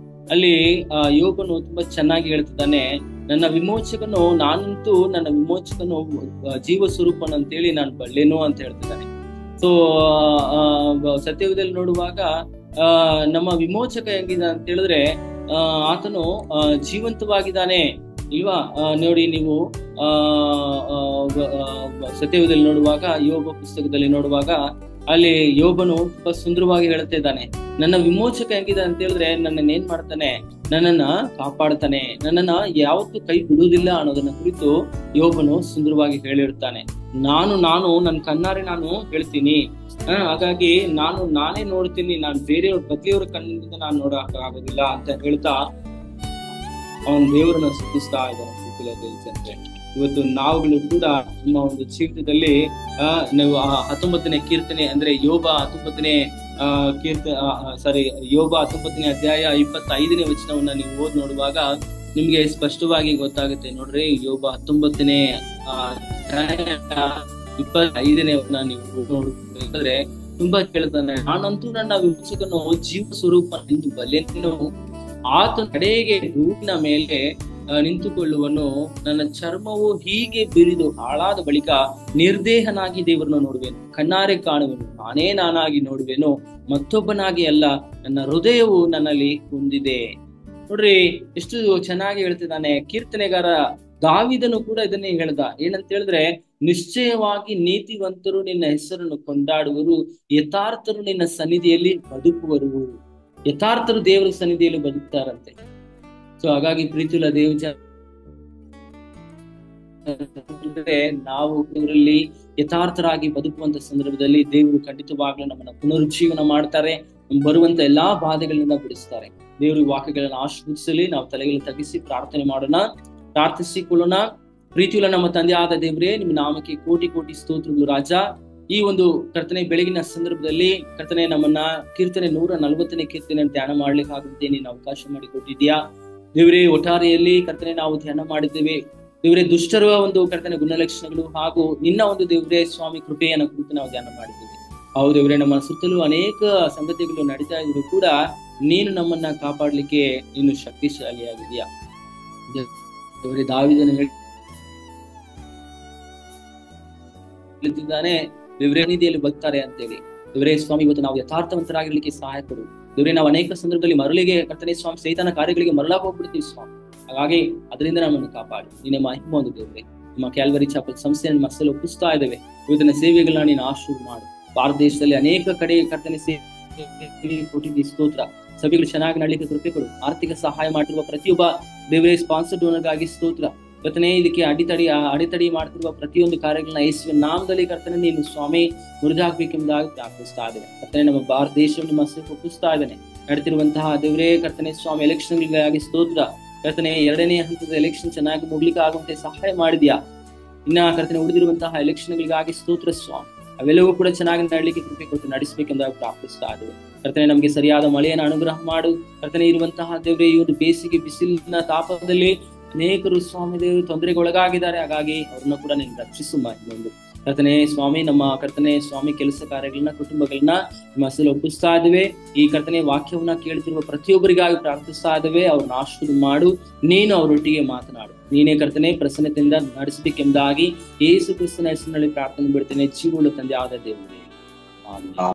ಅಲ್ಲಿ ಯೋಬನು ತುಂಬಾ ಚೆನ್ನಾಗಿ ಹೇಳ್ತಿದ್ದಾನೆ, ನನ್ನ ವಿಮೋಚಕನು ನಾನಂತೂ ನನ್ನ ವಿಮೋಚಕನು ಜೀವ ಸ್ವರೂಪನು ಅಂತೇಳಿ ನಾನು ಬಲ್ಲೆನು ಅಂತ ಹೇಳ್ತಿದ್ದಾನೆ. ಸೊ ಸತ್ಯದಲ್ಲಿ ನೋಡುವಾಗ ನಮ್ಮ ವಿಮೋಚಕ ಹೆಂಗಿದೆ ಅಂತ ಹೇಳಿದ್ರೆ ಆತನು ಜೀವಂತವಾಗಿದ್ದಾನೆ ಇಲ್ವಾ. ನೋಡಿ ನೀವು ಸತ್ಯದಲ್ಲಿ ನೋಡುವಾಗ ಯೋಬ ಪುಸ್ತಕದಲ್ಲಿ ನೋಡುವಾಗ ಅಲ್ಲಿ ಯೋಬನು ತುಂಬಾ ಸುಂದರವಾಗಿ ಹೇಳ್ತಾ ಇದ್ದಾನೆ, ನನ್ನ ವಿಮೋಚಕ ಹೆಂಗಿದೆ ಅಂತ ಹೇಳಿದ್ರೆ ನನ್ನನ್ನ ಏನ್ ಮಾಡ್ತಾನೆ, ನನ್ನನ್ನ ಕಾಪಾಡ್ತಾನೆ, ನನ್ನನ್ನ ಯಾವತ್ತೂ ಕೈ ಬಿಡುವುದಿಲ್ಲ ಅನ್ನೋದನ್ನ ಕುರಿತು ಯೋಬನು ಸುಂದರವಾಗಿ ಹೇಳಿರ್ತಾನೆ. ನಾನು ನನ್ನ ಕಣ್ಣಾರೆ ನಾನು ಹೇಳ್ತೀನಿ, ಹಾಗಾಗಿ ನಾನೇ ನೋಡ್ತೀನಿ, ನಾನು ಬೇರೆಯವ್ರ ಬದಲಿಯವ್ರ ಕಣ್ಣಿಂದ ನಾನು ನೋಡಕ್ಕಾಗೋದಿಲ್ಲ ಅಂತ ಹೇಳ್ತಾ ಅವನ ದೇವರನ್ನ ಸ್ತುತಿಸ್ತಾ ಇದ್ದಾನೆ. ಇವತ್ತು ನಾವುಗಳು ಕೂಡ ನಮ್ಮ ಒಂದು ಜೀವಿತದಲ್ಲಿ ನಾವು 19ನೇ ಕೀರ್ತನೆ ಅಂದ್ರೆ ಯೋಬ 19ನೇ ಅಧ್ಯಾಯ 25ನೇ ವಚನವನ್ನ ನೀವು ಓದ್ ನೋಡುವಾಗ ನಿಮ್ಗೆ ಸ್ಪಷ್ಟವಾಗಿ ಗೊತ್ತಾಗುತ್ತೆ. ನೋಡ್ರಿ ಯೋಬ 19ನೇ 25ನೇ ನೀವು ನೋಡಿದ್ರೆ ತುಂಬಾ ಕೇಳ್ತಾನೆ, ನಾನಂತೂ ನನ್ನ ವಿಮೋಚಕನು ಜೀವ ಸ್ವರೂಪ ಎಂದು ಬಲ್ಲೆನು, ಆತ ಕಡೆಗೆ ರೂಪಿನ ಮೇಲೆ ನಿಂತುಕೊಳ್ಳುವನು, ನನ್ನ ಚರ್ಮವು ಹೀಗೆ ಬಿರಿದು ಹಾಳಾದ ಬಳಿಕ ನಿರ್ದೇಹನಾಗಿ ದೇವರನ್ನು ನೋಡುವೆನು, ಕಣ್ಣಾರೆ ಕಾಣುವೆನು, ನಾನಾಗಿ ನೋಡುವೆನು, ಮತ್ತೊಬ್ಬನಾಗಿ ಅಲ್ಲ, ನನ್ನ ಹೃದಯವು ನನ್ನಲ್ಲಿ ಕುಂದಿದೆ. ನೋಡ್ರಿ ಎಷ್ಟು ಚೆನ್ನಾಗಿ ಹೇಳ್ತಿದ್ದಾನೆ ಕೀರ್ತನೆಗಾರ ದಾವಿದನು ಕೂಡ ಇದನ್ನೇ ಹೇಳ್ದ. ಏನಂತ ಹೇಳಿದ್ರೆ, ನಿಶ್ಚಯವಾಗಿ ನೀತಿವಂತರು ನಿನ್ನ ಹೆಸರನ್ನು ಕೊಂಡಾಡುವರು, ಯಥಾರ್ಥರು ನಿನ್ನ ಸನ್ನಿಧಿಯಲ್ಲಿ ಬದುಕುವರು. ಯಥಾರ್ಥರು ದೇವರ ಸನ್ನಿಧಿಯಲ್ಲಿ ಬದುಕ್ತಾರಂತೆ. ಸೊ ಹಾಗಾಗಿ ಪ್ರೀತಿಯುಳ್ಳ ದೇವಜ ನಾವು ಇವರಲ್ಲಿ ಯಥಾರ್ಥರಾಗಿ ಬದುಕುವಂತ ಸಂದರ್ಭದಲ್ಲಿ ದೇವರು ಖಂಡಿತವಾಗ್ಲೂ ನಮ್ಮನ್ನ ಪುನರುಜ್ಜೀವನ ಮಾಡ್ತಾರೆ, ಬರುವಂತ ಎಲ್ಲಾ ಬಾಧೆಗಳಿಂದ ಬಿಡಿಸ್ತಾರೆ. ದೇವರು ವಾಕ್ಯಗಳನ್ನ ಆಶೀರ್ವದಿಸಲಿ. ನಾವು ತಲೆಗಳು ತಗ್ಗಿಸಿ ಪ್ರಾರ್ಥನೆ ಮಾಡೋಣ, ಪ್ರಾರ್ಥಿಸಿಕೊಳ್ಳೋಣ. ಪ್ರೀತಿಯುಳ್ಳ ನಮ್ಮ ತಂದೆ ಆದ ದೇವರೇ, ನಿಮ್ಮ ನಾಮಕ್ಕೆ ಕೋಟಿ ಕೋಟಿ ಸ್ತೋತ್ರಗಳು ರಾಜ. ಈ ಒಂದು ಕರ್ತನೆ ಬೆಳಗಿನ ಸಂದರ್ಭದಲ್ಲಿ ಕರ್ತನೆ ನಮ್ಮನ್ನ ಕೀರ್ತನೆ 140ನೇ ಕೀರ್ತನೆ ಧ್ಯಾನ ಮಾಡ್ಲಿಕ್ಕೆ ಆಗುತ್ತೆ ನೀನು ಅವಕಾಶ ಮಾಡಿಕೊಟ್ಟಿದ್ಯಾ ದೇವರೇ, ಒಟ್ಟಾರೆಯಲ್ಲಿ ಕರ್ತನೆ ನಾವು ಧ್ಯಾನ ಮಾಡಿದ್ದೇವೆ. ದೇವರೇ, ದುಷ್ಟರ ಒಂದು ಕರ್ತನೆ ಗುಣಲಕ್ಷಣಗಳು ಹಾಗೂ ನಿನ್ನ ಒಂದು ದೇವರೇ ಸ್ವಾಮಿ ಕೃಪೆಯನ್ನು ಕುರಿತು ನಾವು ಧ್ಯಾನ ಮಾಡಿದ್ದೇವೆ. ಹೌದು ದೇವರೇ, ನಮ್ಮ ಸುತ್ತಲೂ ಅನೇಕ ಸಂಗತಿಗಳು ನಡೀತಾ ಇದ್ರು ಕೂಡ ನೀನು ನಮ್ಮನ್ನ ಕಾಪಾಡ್ಲಿಕ್ಕೆ ನೀನು ಶಕ್ತಿಶಾಲಿಯಾಗಿದೆಯಾ. ದೇವರೇ, ದಾವೀದನು ಹೇಳ್ತಿದ್ದಾನೆ, ದೇವರೇ ಸನ್ನಿಧಿಯಲ್ಲಿ ಬರ್ತಾರೆ ಅಂತೇಳಿ. ದೇವರೇ ಸ್ವಾಮಿ, ಇವತ್ತು ನಾವು ಯಥಾರ್ಥವಂತರಾಗಿರ್ಲಿಕ್ಕೆ ಸಹಾಯ ಕೊಡು. ದೇವರೇ, ನಾವು ಅನೇಕ ಸಂದರ್ಭದಲ್ಲಿ ಮರಳಿಗೆ ಕರ್ತನೆ ಸ್ವಾಮಿ ಸೈತಾನ ಕಾರ್ಯಗಳಿಗೆ ಮರಳಾಗ ಹೋಗ್ಬಿಡ್ತೀವಿ ಸ್ವಾಮಿ. ಹಾಗಾಗಿ ಅದರಿಂದ ನಮ್ಮನ್ನು ಕಾಪಾಡಿ. ನೀನೇ ಮಹಿಮೆ ಒಂದು ದೇವರೇ. ನಿಮ್ಮ ಕ್ಯಾಲ್ವರಿ ಚಾಪಲ್ ಸಂಸ್ಥೆಯನ್ನು ಮಸಲು ಒಪ್ಪಿಸ್ತಾ ಇದ್ದೇವೆ. ಇವತ್ತಿನ ಸೇವೆಗಳನ್ನ ನೀನು ಆಶೀರ್ವಾದ ಮಾಡು. ಭಾರತ ದೇಶದಲ್ಲಿ ಅನೇಕ ಕಡೆ ಕರ್ತನೆ ಸೇವೆ ಕೊಟ್ಟಿದ್ದಿ, ಸ್ತೋತ್ರ. ಸಭೆಗಳು ಚೆನ್ನಾಗಿ ನಡಲಿಕ್ಕೆ ಕೃಪೆ ಕೊಡು. ಆರ್ಥಿಕ ಸಹಾಯ ಮಾಡಿರುವ ಪ್ರತಿಯೊಬ್ಬ ದೇವರೇ ಸ್ಪಾನ್ಸರ್ ಡೋನರ್ಗಾಗಿ ಸ್ತೋತ್ರ. ಕರ್ತನೆ, ಇದಕ್ಕೆ ಅಡೆತಡಿ ಮಾಡ್ತಿರುವ ಪ್ರತಿಯೊಂದು ಕಾರ್ಯಗಳನ್ನ ಯೇಸುವಿನ ನಾಮದಲ್ಲಿ ಕರ್ತನೆ ನೀನು ಸ್ವಾಮಿ ಮುರಿದಾಕ್ಬೇಕೆಂಬುದಾಗಿ ಪ್ರಾರ್ಥಿಸ್ತಾ ಇದ್ದೇನೆ. ಕರ್ತನೆ, ನಮ್ಮ ಭಾರತ ದೇಶವನ್ನು ನಿಮ್ಮ ಹಸ್ತಕ್ಕೆ ಒಪ್ಪಿಸ್ತಾ ಇದ್ದೇನೆ. ನಡೆತಿರುವಂತಹ ದೇವರೇ ಕರ್ತನೆ ಸ್ವಾಮಿ ಎಲೆಕ್ಷನ್ಗಳಿಗಾಗಿ ಸ್ತೋತ್ರ. ಕರ್ತನೆ, 2ನೇ ಹಂತದ ಎಲೆಕ್ಷನ್ ಚೆನ್ನಾಗಿ ಮುಗ್ಲಿಕ್ಕೆ ಆಗುವಂತೆ ಸಹಾಯ ಮಾಡಿದ್ಯಾ. ಇನ್ನ ಕರ್ತನೆ ಉಳಿದಿರುವಂತಹ ಎಲೆಕ್ಷನ್ಗಳಿಗಾಗಿ ಸ್ತೋತ್ರ ಸ್ವಾಮಿ. ಅವೆಲ್ಲವೂ ಕೂಡ ಚೆನ್ನಾಗಿ ನಡಲಿಕ್ಕೆ ಕೃಪೆ ಕೊಟ್ಟು ನಡೆಸಬೇಕೆಂದಾಗ ಪ್ರಾರ್ಥಿಸ್ತಾ ಇದ್ದೇವೆ. ಕರ್ತನೆ, ನಮಗೆ ಸರಿಯಾದ ಮಳೆಯನ್ನು ಅನುಗ್ರಹ ಮಾಡು. ಕರ್ತನೆ, ಇರುವಂತಹ ದೇವರೇ ಈ ಒಂದು ಬೇಸಿಗೆ ಬಿಸಿಲಿನ ತಾಪದಲ್ಲಿ ಅನೇಕರು ಸ್ವಾಮಿ ದೇವರು ತೊಂದರೆಗೆ ಒಳಗಾಗಿದ್ದಾರೆ. ಹಾಗಾಗಿ ಅವ್ರನ್ನ ಕೂಡ ನೀನು ರಕ್ಷಿಸು ಒಂದು ಕರ್ತನೆ ಸ್ವಾಮಿ. ನಮ್ಮ ಕರ್ತನೆ ಸ್ವಾಮಿ ಕೆಲಸ ಕಾರ್ಯಗಳನ್ನ ಕುಟುಂಬಗಳನ್ನ ನಿಮ್ಮ ಹೆಸರಲ್ಲಿ ಒಪ್ಪಿಸ್ತಾ ಇದ್ದೇವೆ. ಈ ಕರ್ತನೆ ವಾಕ್ಯವನ್ನ ಕೇಳ್ತಿರುವ ಪ್ರತಿಯೊಬ್ಬರಿಗಾಗಿ ಪ್ರಾರ್ಥಿಸ್ತಾ ಇದ್ದೇವೆ. ಅವ್ರನ್ನ ಆಶೀರ್ವಾದ ಮಾಡು. ನೀನು ಅವರೊಟ್ಟಿಗೆ ಮಾತನಾಡು. ನೀನೇ ಕರ್ತನೆ ಪ್ರಸನ್ನತೆಯಿಂದ ನಡೆಸಬೇಕೆಂಬುದಾಗಿ ಯೇಸು ಕ್ರಿಸ್ತನ ಹೆಸರಿನಲ್ಲಿ ಪ್ರಾರ್ಥನೆ ಬಿಡ್ತೇನೆ. ಜೀವವುಳ್ಳ ತಂದೆ ಆದ ದೇವರೇ, ಆಮೆನ್.